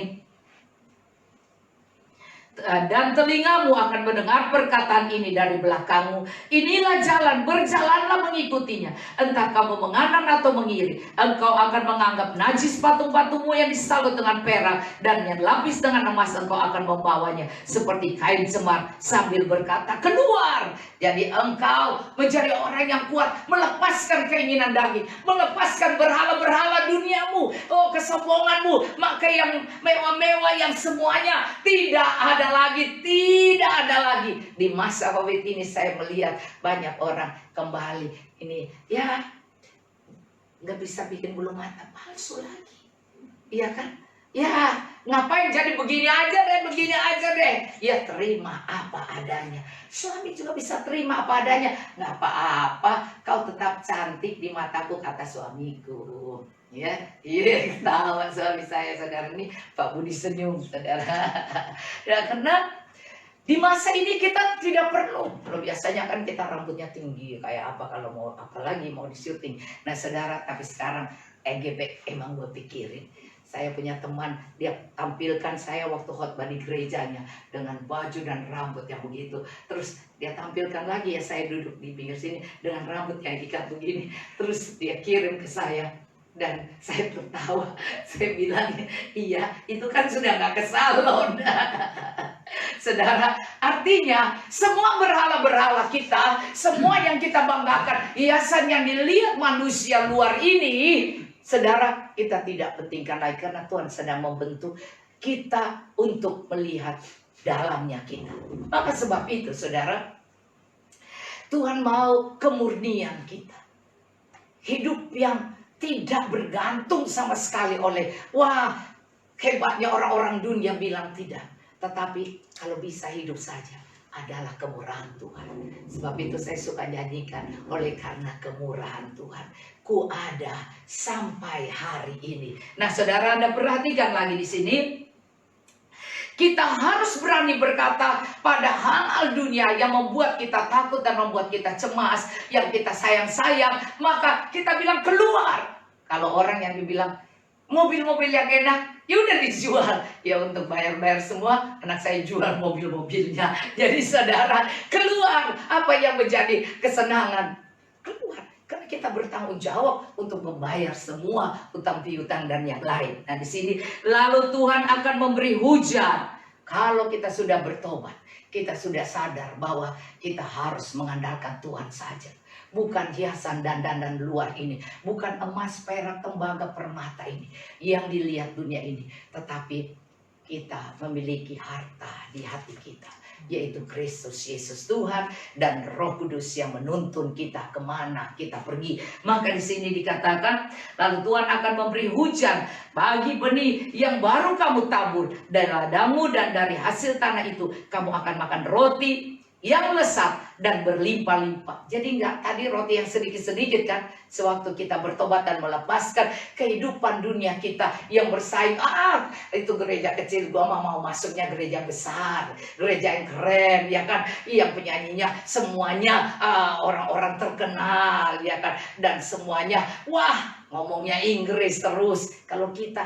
S1: dan telingamu akan mendengar perkataan ini dari belakangmu. Inilah jalan, berjalanlah mengikutinya. Entah kamu menganan atau mengiri, engkau akan menganggap najis patung-patungmu yang disalut dengan perak dan yang lapis dengan emas. Engkau akan membawanya seperti kain semar sambil berkata, keluar. Jadi engkau menjadi orang yang kuat, melepaskan keinginan daging, melepaskan berhala-berhala duniamu, kesombonganmu, maka yang mewah-mewah, yang semuanya tidak ada lagi. Di masa COVID ini saya melihat banyak orang kembali ini, ya nggak bisa bikin bulu mata palsu lagi, iya kan? Ya ngapain jadi begini aja deh. Ya terima apa adanya. Suami juga bisa terima apa adanya. Nggak apa-apa, kau tetap cantik di mataku, kata suamiku. Ya, tahu suami saya, saudara. Ini Pak Budi senyum, saudara. Ya, karena di masa ini kita tidak perlu. Biasanya kan kita rambutnya tinggi kayak apa kalau mau, apalagi mau di syuting. Nah saudara, tapi sekarang EGP emang gue pikirin. Saya punya teman, dia tampilkan saya waktu khotbah di gerejanya dengan baju dan rambut yang begitu. Terus dia tampilkan lagi ya, saya duduk di pinggir sini dengan rambut yang ikat begini. Terus dia kirim ke saya. Dan saya tertawa, saya bilang, iya itu kan sudah gak ke salon. Saudara, artinya semua berhala-berhala kita, semua yang kita banggakan, hiasan yang dilihat manusia luar ini, saudara, kita tidak pentingkan lagi, karena Tuhan sedang membentuk kita untuk melihat dalamnya kita. Maka sebab itu saudara, Tuhan mau kemurnian kita. Hidup yang tidak bergantung sama sekali oleh, wah hebatnya orang-orang dunia bilang tidak. Tetapi kalau bisa hidup saja adalah kemurahan Tuhan. Sebab itu saya suka nyanyikan, oleh karena kemurahan Tuhan ku ada sampai hari ini. Nah saudara, Anda perhatikan lagi di sini. Kita harus berani berkata pada hal-hal dunia yang membuat kita takut dan membuat kita cemas, yang kita sayang-sayang, maka kita bilang keluar. Kalau orang yang dibilang mobil-mobil yang enak, ya udah dijual. Ya untuk bayar-bayar semua, anak saya jual mobil-mobilnya. Jadi saudara, keluar apa yang menjadi kesenangan. Keluar. Karena kita bertanggung jawab untuk membayar semua utang piutang dan yang lain. Nah di sini, lalu Tuhan akan memberi hujan. Kalau kita sudah bertobat, kita sudah sadar bahwa kita harus mengandalkan Tuhan saja. Bukan hiasan dandanan luar ini, bukan emas, perak, tembaga, permata ini yang dilihat dunia ini, tetapi kita memiliki harta di hati kita, yaitu Kristus Yesus Tuhan dan Roh Kudus yang menuntun kita kemana kita pergi. Maka di sini dikatakan, lalu Tuhan akan memberi hujan bagi benih yang baru kamu tabur dari ladangmu, dan dari hasil tanah itu kamu akan makan roti yang lesat dan berlimpah-limpah. Jadi enggak tadi roti yang sedikit-sedikit kan, sewaktu kita bertobat dan melepaskan kehidupan dunia kita yang bersaing. Itu gereja kecil, gua mau masuknya gereja besar, gereja yang keren, ya kan, yang penyanyinya semuanya orang-orang terkenal, ya kan, dan semuanya wah ngomongnya Inggris terus. Kalau kita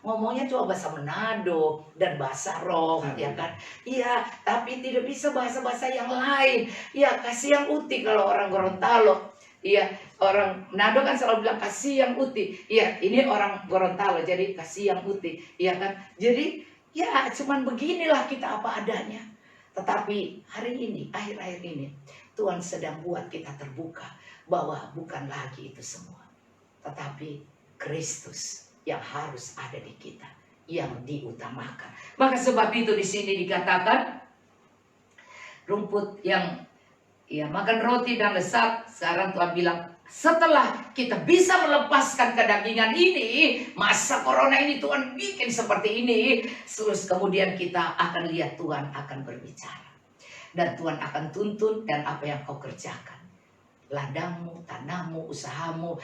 S1: ngomongnya cuma bahasa Manado dan bahasa roh, ya kan. Iya, tapi tidak bisa bahasa-bahasa yang lain. Ya, kasih yang uti kalau orang Gorontalo. Iya, orang Manado kan selalu bilang kasih yang uti. Iya, ini orang Gorontalo jadi kasih yang uti, iya kan. Jadi ya cuman beginilah kita apa adanya. Tetapi hari ini, akhir-akhir ini, Tuhan sedang buat kita terbuka bahwa bukan lagi itu semua, tetapi Kristus yang harus ada di kita, yang diutamakan. Maka sebab itu di sini dikatakan rumput yang makan roti dan lesat. Sekarang Tuhan bilang, setelah kita bisa melepaskan kedagingan ini, masa corona ini Tuhan bikin seperti ini, terus kemudian kita akan lihat Tuhan akan berbicara, dan Tuhan akan tuntun dan apa yang kau kerjakan, ladangmu, tanahmu, usahamu,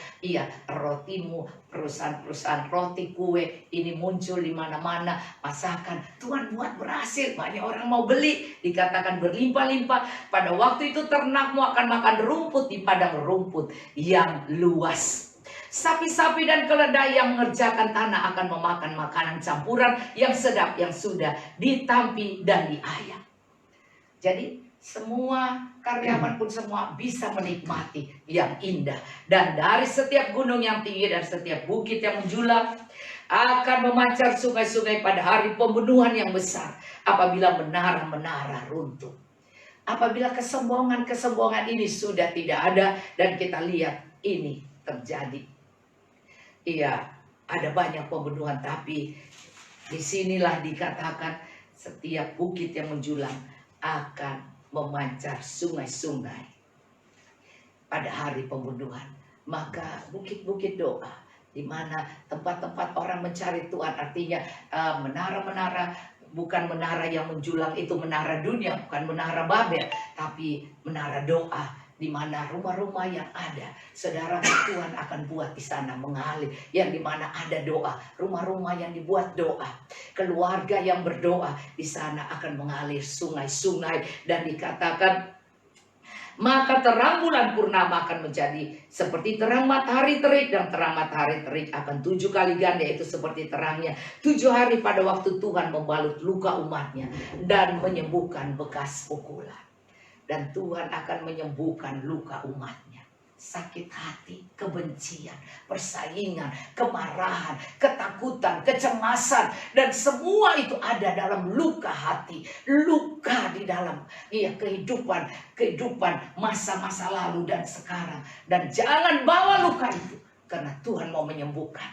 S1: rotimu, perusahaan-perusahaan roti, kue, ini muncul di mana-mana, masakan, Tuhan buat berhasil, banyak orang mau beli, dikatakan berlimpah-limpah. Pada waktu itu ternakmu akan makan rumput di padang rumput yang luas. Sapi-sapi dan keledai yang mengerjakan tanah akan memakan makanan campuran yang sedap, yang sudah ditampi dan diayak. Jadi semua karyawan pun semua bisa menikmati yang indah. Dan dari setiap gunung yang tinggi dan setiap bukit yang menjulang akan memancar sungai-sungai pada hari pembunuhan yang besar, apabila menara-menara runtuh. Apabila kesombongan ini sudah tidak ada dan kita lihat ini terjadi. Iya, ada banyak pembunuhan, tapi disinilah dikatakan setiap bukit yang menjulang akan memancar sungai-sungai pada hari pembunuhan. Maka bukit-bukit doa, di mana tempat-tempat orang mencari Tuhan, artinya menara-menara, bukan menara yang menjulang itu menara dunia, bukan menara Babel, tapi menara doa, di mana rumah-rumah yang ada, saudara, Tuhan akan buat di sana mengalir, yang di mana ada doa, rumah-rumah yang dibuat doa, keluarga yang berdoa, di sana akan mengalir sungai-sungai. Dan dikatakan, maka terang bulan purnama akan menjadi seperti terang matahari terik, dan terang matahari terik akan 7 kali ganda, yaitu seperti terangnya 7 hari pada waktu Tuhan membalut luka umatnya dan menyembuhkan bekas pukulan. Dan Tuhan akan menyembuhkan luka umatnya. Sakit hati, kebencian, persaingan, kemarahan, ketakutan, kecemasan, dan semua itu ada dalam luka hati, luka di dalam kehidupan masa-masa lalu dan sekarang. Dan jangan bawa luka itu, karena Tuhan mau menyembuhkan.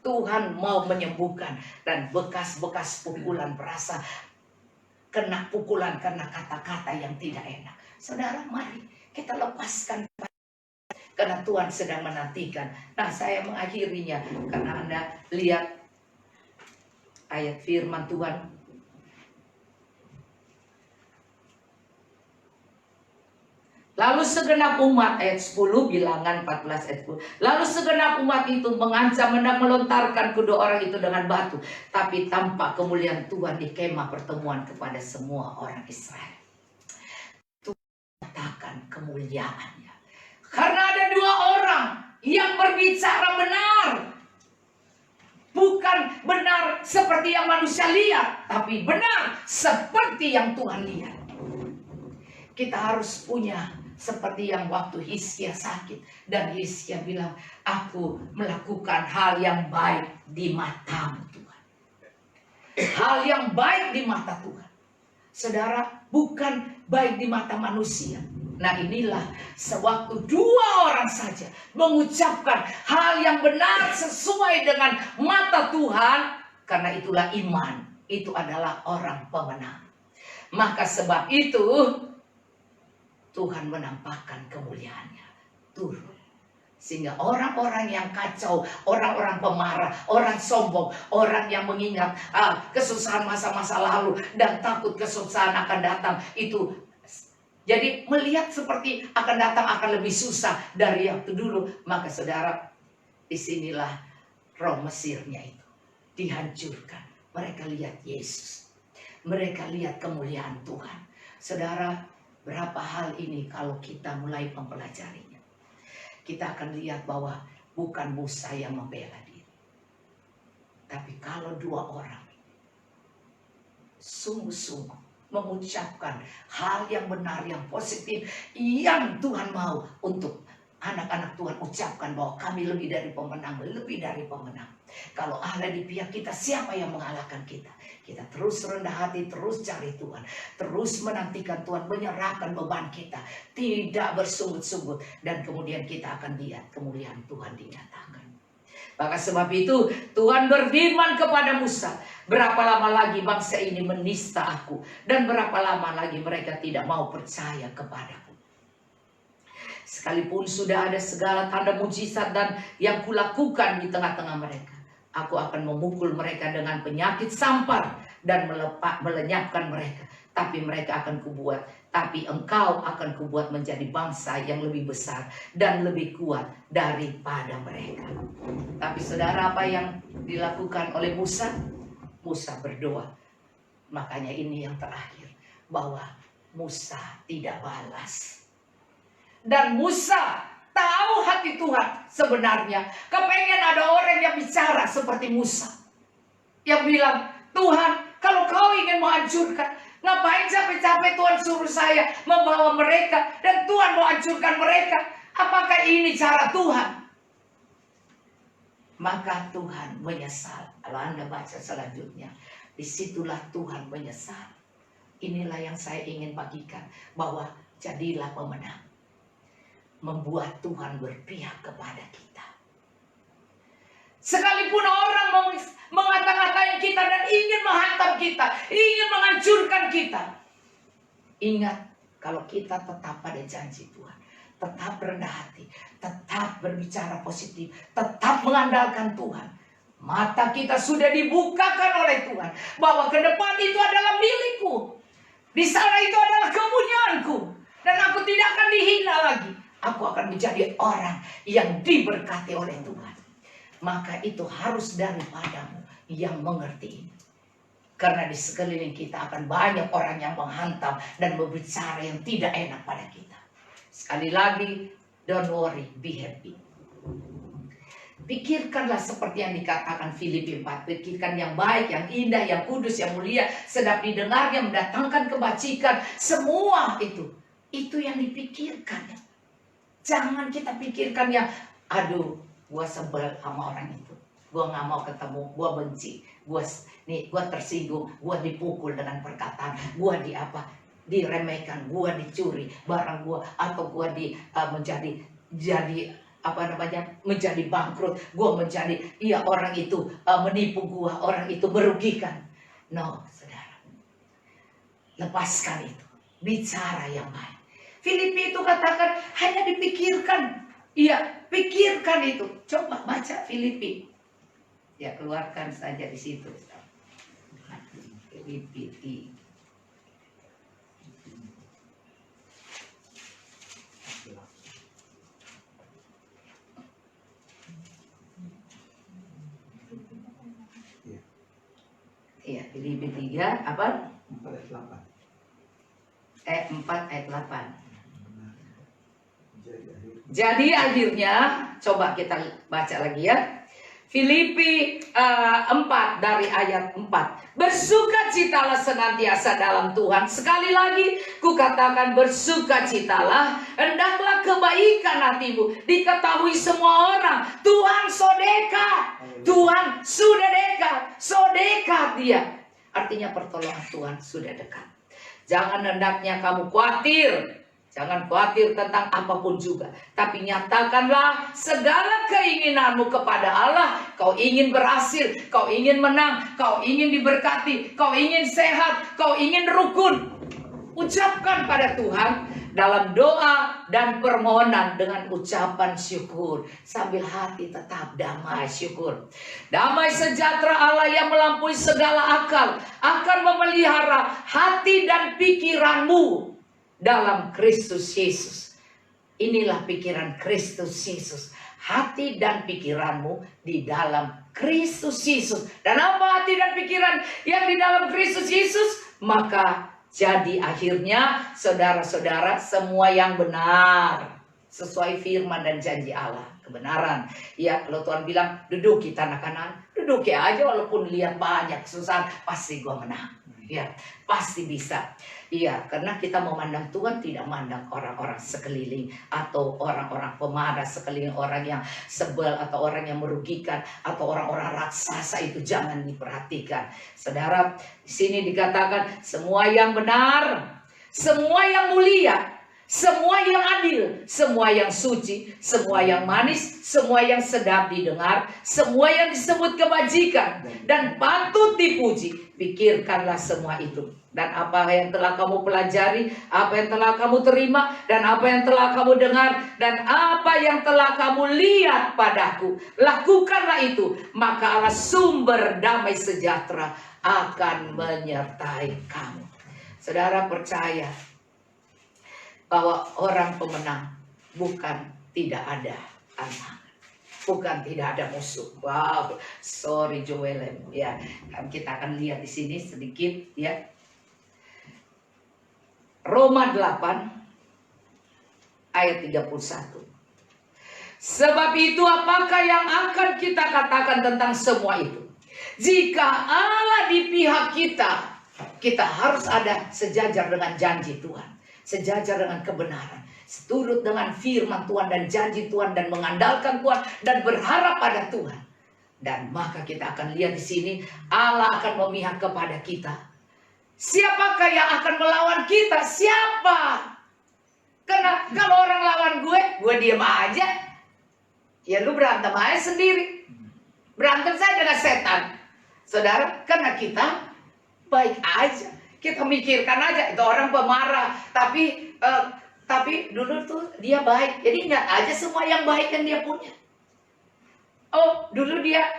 S1: Tuhan mau menyembuhkan. Dan bekas-bekas pukulan, berasa kena pukulan karena kata-kata yang tidak enak. Saudara, mari kita lepaskan, karena Tuhan sedang menantikan. Nah, saya mengakhirinya karena Anda lihat ayat firman Tuhan. Lalu segenap umat, ayat 10, Bilangan 14 ayat 10. Lalu segenap umat itu mengancam hendak melontarkan kedua orang itu dengan batu. Tapi tampak kemuliaan Tuhan di kemah pertemuan kepada semua orang Israel. Tuhan katakan kemuliaannya. Karena ada dua orang yang berbicara benar. Bukan benar seperti yang manusia lihat, tapi benar seperti yang Tuhan lihat. Kita harus punya seperti yang waktu Hizkia sakit, dan Hizkia bilang, aku melakukan hal yang baik di matamu Tuhan. Hal yang baik di mata Tuhan. Saudara, bukan baik di mata manusia. Nah, inilah sewaktu dua orang saja mengucapkan hal yang benar sesuai dengan mata Tuhan, karena itulah iman. Itu adalah orang pemenang. Maka sebab itu Tuhan menampakkan kemuliaannya turun. Sehingga orang-orang yang kacau, orang-orang pemarah, orang sombong, orang yang mengingat kesusahan masa-masa lalu dan takut kesusahan akan datang, itu jadi melihat seperti akan datang akan lebih susah dari yang dulu. Maka saudara, disinilah roh Mesirnya itu dihancurkan. Mereka lihat Yesus, mereka lihat kemuliaan Tuhan. Saudara, berapa hal ini kalau kita mulai mempelajarinya, kita akan lihat bahwa bukan Musa yang membela diri. Tapi kalau dua orang sungguh-sungguh mengucapkan hal yang benar, yang positif, yang Tuhan mau untuk anak-anak Tuhan ucapkan bahwa kami lebih dari pemenang, lebih dari pemenang. Kalau Allah di pihak kita, siapa yang mengalahkan kita? Kita terus rendah hati, terus cari Tuhan, terus menantikan Tuhan, menyerahkan beban kita, tidak bersungut-sungut, dan kemudian kita akan lihat kemuliaan Tuhan dinyatakan. Maka sebab itu Tuhan berfirman kepada Musa, berapa lama lagi bangsa ini menista aku, dan berapa lama lagi mereka tidak mau percaya kepadaku. Sekalipun sudah ada segala tanda mujizat dan yang kulakukan di tengah-tengah mereka, aku akan memukul mereka dengan penyakit sampar dan melenyapkan mereka. Tapi mereka akan kubuat, tapi engkau akan kubuat menjadi bangsa yang lebih besar dan lebih kuat daripada mereka. Tapi saudara, apa yang dilakukan oleh Musa? Musa berdoa. Makanya ini yang terakhir, bahwa Musa tidak balas. Dan Musa tahu hati Tuhan sebenarnya. Kepengen ada orang yang bicara seperti Musa, yang bilang, Tuhan, kalau kau ingin menghancurkan, ngapain capek-capek Tuhan suruh saya membawa mereka, dan Tuhan mau hancurkan mereka? Apakah ini cara Tuhan? Maka Tuhan menyesal. Kalau Anda baca selanjutnya, disitulah Tuhan menyesal. Inilah yang saya ingin bagikan, bahwa jadilah pemenang. Membuat Tuhan berpihak kepada kita. Sekalipun orang mengata-ngatain kita dan ingin menghantam kita, ingin menghancurkan kita, ingat, kalau kita tetap pada janji Tuhan, tetap rendah hati, tetap berbicara positif, tetap mengandalkan Tuhan, mata kita sudah dibukakan oleh Tuhan, bahwa ke depan itu adalah milikku, di sana itu adalah kepunyaanku, dan aku tidak akan dihina lagi. Aku akan menjadi orang yang diberkati oleh Tuhan. Maka itu harus daripadamu yang mengerti. Karena di sekeliling kita akan banyak orang yang menghantam dan berbicara yang tidak enak pada kita. Sekali lagi, don't worry, be happy. Pikirkanlah seperti yang dikatakan Filipi 4. Pikirkan yang baik, yang indah, yang kudus, yang mulia, sedap didengarnya, mendatangkan kebajikan. Semua itu yang dipikirkan. Jangan kita pikirkan yang, aduh, gua sebel sama orang itu, gua nggak mau ketemu, gua benci, gua tersinggung, gua dipukul dengan perkataan, gua diremehkan, gua dicuri barang gua, atau gua menjadi menjadi bangkrut, gue menjadi orang itu menipu gue, orang itu merugikan. No, saudara, lepaskan itu, bicara yang baik. Filipi itu katakan hanya dipikirkan, pikirkan itu. Coba baca Filipi, keluarkan saja di situ. Filipi. Filipi 3 apa?
S2: 4 ayat 8.
S1: 4 ayat 8. Jadi akhirnya, coba kita baca lagi ya. Filipi 4 dari ayat 4. Bersukacitalah senantiasa dalam Tuhan. Sekali lagi kukatakan bersukacitalah. Hendaklah kebaikan hatimu diketahui semua orang. Tuhan so dekat. Tuhan sudah dekat. So dekat dia. Artinya pertolongan Tuhan sudah dekat. Jangan hendaknya kamu khawatir. Jangan khawatir tentang apapun juga. Tapi nyatakanlah segala keinginanmu kepada Allah. Kau ingin berhasil, kau ingin menang, kau ingin diberkati, kau ingin sehat, kau ingin rukun. Ucapkan pada Tuhan dalam doa dan permohonan dengan ucapan syukur. Sambil hati tetap damai syukur. Damai sejahtera Allah yang melampaui segala akal akan memelihara hati dan pikiranmu dalam Kristus Yesus. Inilah pikiran Kristus Yesus. Hati dan pikiranmu di dalam Kristus Yesus. Dan apa hati dan pikiran yang di dalam Kristus Yesus? Maka jadi akhirnya saudara-saudara semua yang benar sesuai firman dan janji Allah. Kebenaran. Kalau Tuhan bilang duduk di tanah Kanaan, duduk aja walaupun lihat banyak kesusahan, pasti gua menang. Pasti bisa. Karena kita memandang Tuhan tidak memandang orang-orang sekeliling atau orang-orang pemarah sekeliling, orang yang sebel atau orang yang merugikan atau orang-orang raksasa, itu jangan diperhatikan. Saudara, di sini dikatakan semua yang benar, semua yang mulia, semua yang adil, semua yang suci, semua yang manis, semua yang sedap didengar, semua yang disebut kebajikan dan patut dipuji, pikirkanlah semua itu. Dan apa yang telah kamu pelajari, apa yang telah kamu terima, dan apa yang telah kamu dengar, dan apa yang telah kamu lihat padaku, lakukanlah itu. Maka Allah sumber damai sejahtera akan menyertai kamu. Saudara percaya bahwa orang pemenang bukan tidak ada tantangan, bukan tidak ada musuh. Wow, sorry Joel, kita akan lihat di sini sedikit Roma 8 ayat 31. Sebab itu apakah yang akan kita katakan tentang semua itu? Jika Allah di pihak kita, kita harus ada sejajar dengan janji Tuhan, sejajar dengan kebenaran, seturut dengan firman Tuhan dan janji Tuhan, dan mengandalkan Tuhan dan berharap pada Tuhan. Dan maka kita akan lihat di sini Allah akan memihak kepada kita. Siapakah yang akan melawan kita? Siapa? Karena kalau orang lawan gue diam aja. Lu berantem aja sendiri. Berantem saja dengan setan. Saudara, karena kita baik aja. Kita mikirkan aja, itu orang pemarah. Tapi dulu tuh dia baik. Jadi ingat aja semua yang baik yang dia punya. Oh, dulu dia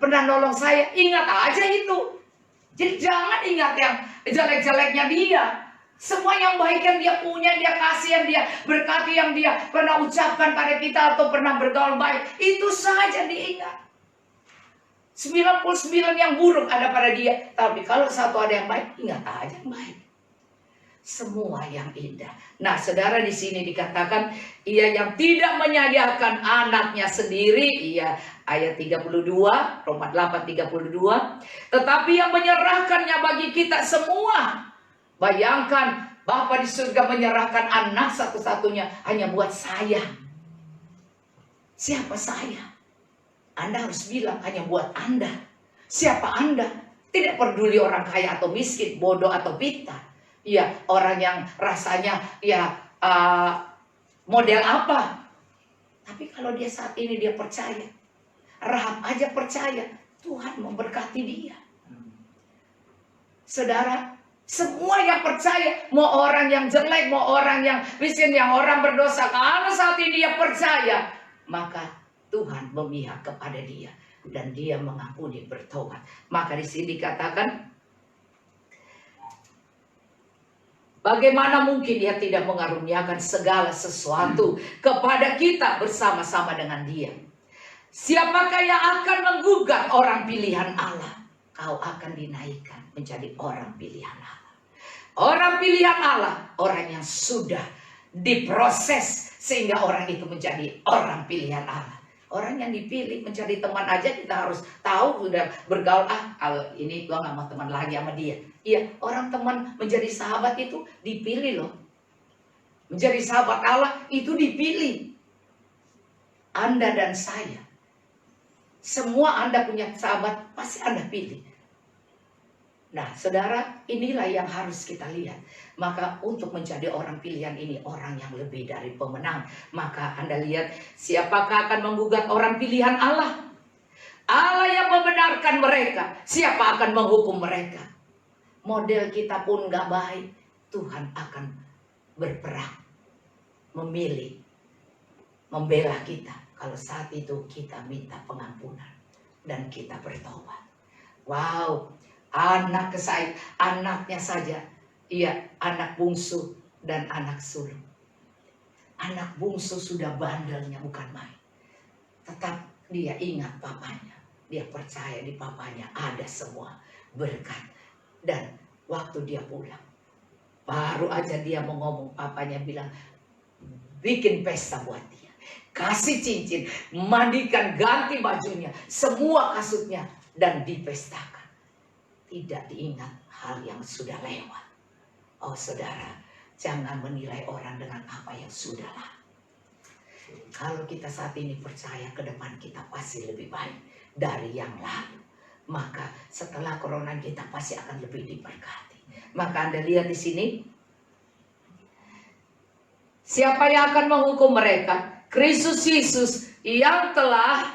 S1: pernah nolong saya. Ingat aja itu. Jadi jangan ingat yang jelek-jeleknya dia. Semua yang baik yang dia punya, dia kasih, yang dia berkati, yang dia pernah ucapkan pada kita atau pernah bergaul baik, itu saja diingat. 99 yang buruk ada pada dia, tapi kalau satu ada yang baik, ingat aja yang baik. Semua yang indah. Nah, saudara, di sini dikatakan ia yang tidak menyediakan anaknya sendiri, ayat 32, Roma 8:32, tetapi yang menyerahkannya bagi kita semua. Bayangkan, Bapa di surga menyerahkan anak satu-satunya hanya buat saya. Siapa saya? Anda harus bilang hanya buat Anda. Siapa Anda? Tidak peduli orang kaya atau miskin, bodoh atau pintar. Orang yang rasanya model apa? Tapi kalau dia saat ini dia percaya, Rahab aja percaya, Tuhan memberkati dia. Saudara, semua yang percaya, mau orang yang jelek, mau orang yang miskin, yang orang berdosa, kalau saat ini dia percaya, maka Tuhan memihak kepada dia dan dia mengampuni, bertobat. Maka di sini dikatakan, bagaimana mungkin dia tidak mengaruniakan segala sesuatu kepada kita bersama-sama dengan dia? Siapakah yang akan menggugat orang pilihan Allah? Kau akan dinaikkan menjadi orang pilihan Allah. Orang pilihan Allah, orang yang sudah diproses sehingga orang itu menjadi orang pilihan Allah. Orang yang dipilih menjadi teman aja kita harus tahu, sudah bergaul, kalau ini gua gak mau teman lagi sama dia. Iya, orang teman menjadi sahabat itu dipilih loh. Menjadi sahabat Allah itu dipilih. Anda dan saya, semua Anda punya sahabat, pasti Anda pilih. Nah, saudara, inilah yang harus kita lihat. Maka untuk menjadi orang pilihan ini, orang yang lebih dari pemenang. Maka Anda lihat, siapakah akan menggugat orang pilihan Allah? Allah yang membenarkan mereka. Siapa akan menghukum mereka? Model kita pun gak baik, Tuhan akan berperang, memilih, membela kita. Kalau saat itu kita minta pengampunan dan kita bertobat. Wow, anak kesayangan, anaknya saja, iya, anak bungsu dan anak sulung. Anak bungsu sudah bandelnya bukan main. Tetap dia ingat papanya, dia percaya di papanya ada semua berkat. Dan waktu dia pulang, baru aja dia mau ngomong, papanya bilang, bikin pesta buat dia. Kasih cincin, mandikan, ganti bajunya, semua kasutnya, dan dipestakan. Tidak diingat hal yang sudah lewat. Oh saudara, jangan menilai orang dengan apa yang sudahlah. Kalau kita saat ini percaya ke depan kita pasti lebih baik dari yang lalu. Maka setelah corona kita pasti akan lebih diberkati. Maka Anda lihat di sini, siapa yang akan menghukum mereka? Kristus Yesus yang telah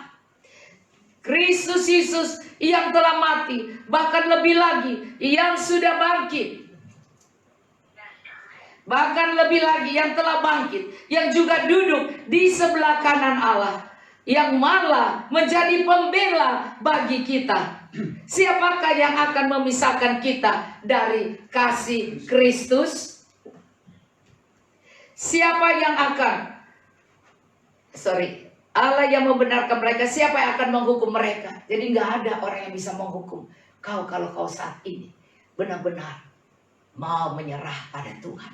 S1: mati, bahkan lebih lagi yang sudah bangkit. Bahkan lebih lagi yang telah bangkit, yang juga duduk di sebelah kanan Allah, yang malah menjadi pembela bagi kita. Siapakah yang akan memisahkan kita dari kasih Kristus? Siapa yang akan Allah yang membenarkan mereka, siapa yang akan menghukum mereka? Jadi nggak ada orang yang bisa menghukum kau kalau kau saat ini benar-benar mau menyerah pada Tuhan.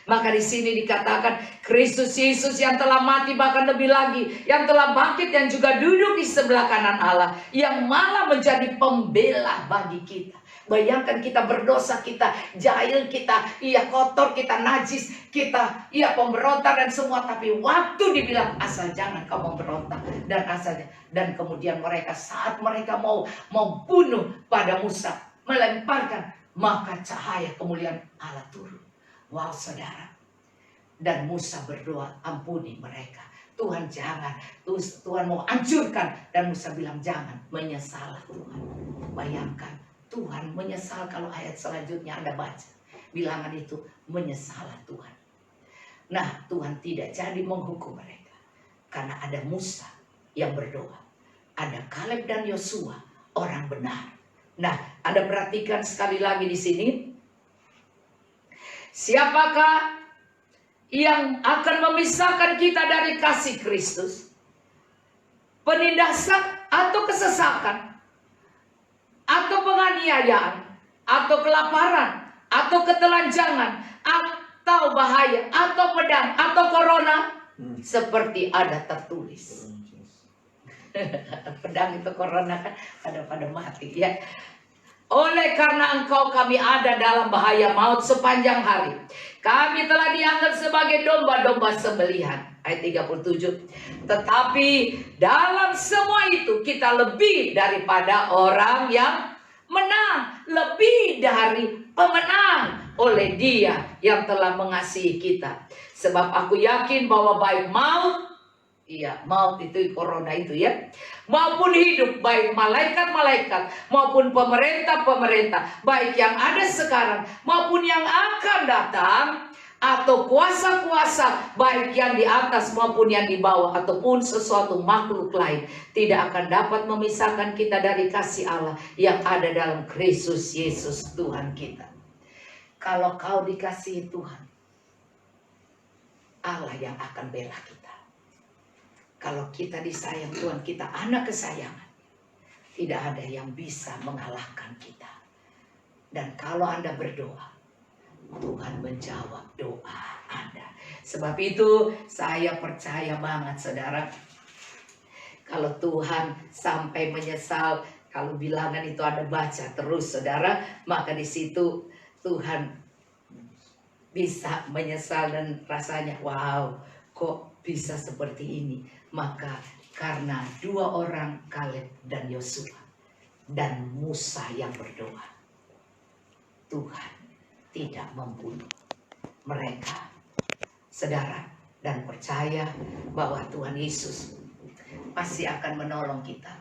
S1: Maka di sini dikatakan Kristus Yesus yang telah mati, bahkan lebih lagi yang telah bangkit dan juga duduk di sebelah kanan Allah, yang malah menjadi pembela bagi kita. Bayangkan kita berdosa, kita jahil, kita kotor, kita najis, kita pemberontak dan semua. Tapi waktu dibilang asal jangan kau memberontak dan kemudian mereka saat mereka mau bunuh pada Musa, melemparkan, maka cahaya kemuliaan Allah turun. Wow saudara. Dan Musa berdoa, ampuni mereka. Tuhan jangan, Tuhan mau hancurkan. Dan Musa bilang jangan, menyesal Tuhan. Bayangkan, Tuhan menyesal. Kalau ayat selanjutnya Anda baca, bilangan itu menyesal Tuhan. Nah, Tuhan tidak jadi menghukum mereka karena ada Musa yang berdoa, ada Kaleb dan Yosua orang benar. Nah, Anda perhatikan sekali lagi di sini, siapakah yang akan memisahkan kita dari kasih Kristus? Penindasan atau kesesakan, atau penganiayaan, atau kelaparan, atau ketelanjangan, atau bahaya, atau pedang, atau corona, seperti ada tertulis. Pedang itu corona kan pada mati ya. Oleh karena engkau kami ada dalam bahaya maut sepanjang hari. Kami telah dianggap sebagai domba-domba sembelihan. Ayat 37. Tetapi dalam semua itu kita lebih daripada orang yang menang. Lebih dari pemenang oleh Dia yang telah mengasihi kita. Sebab aku yakin bahwa baik maut, Iya, maut itu corona itu ya. Maupun hidup, baik malaikat-malaikat maupun pemerintah-pemerintah, baik yang ada sekarang maupun yang akan datang, atau kuasa-kuasa baik yang di atas maupun yang di bawah, ataupun sesuatu makhluk lain, tidak akan dapat memisahkan kita dari kasih Allah yang ada dalam Kristus Yesus Tuhan kita. Kalau kau dikasihi Tuhan, Allah yang akan bela kita. Kalau kita disayang Tuhan, kita anak kesayangan, tidak ada yang bisa mengalahkan kita. Dan kalau Anda berdoa, Tuhan menjawab doa Anda. Sebab itu saya percaya banget saudara, kalau Tuhan sampai menyesal, kalau bilangan itu ada baca terus saudara, maka di situ Tuhan bisa menyesal dan rasanya wow, kok bisa seperti ini. Maka karena dua orang, Kaleb dan Yosua dan Musa yang berdoa, Tuhan tidak membunuh mereka. Saudara, dan percaya bahwa Tuhan Yesus pasti akan menolong kita.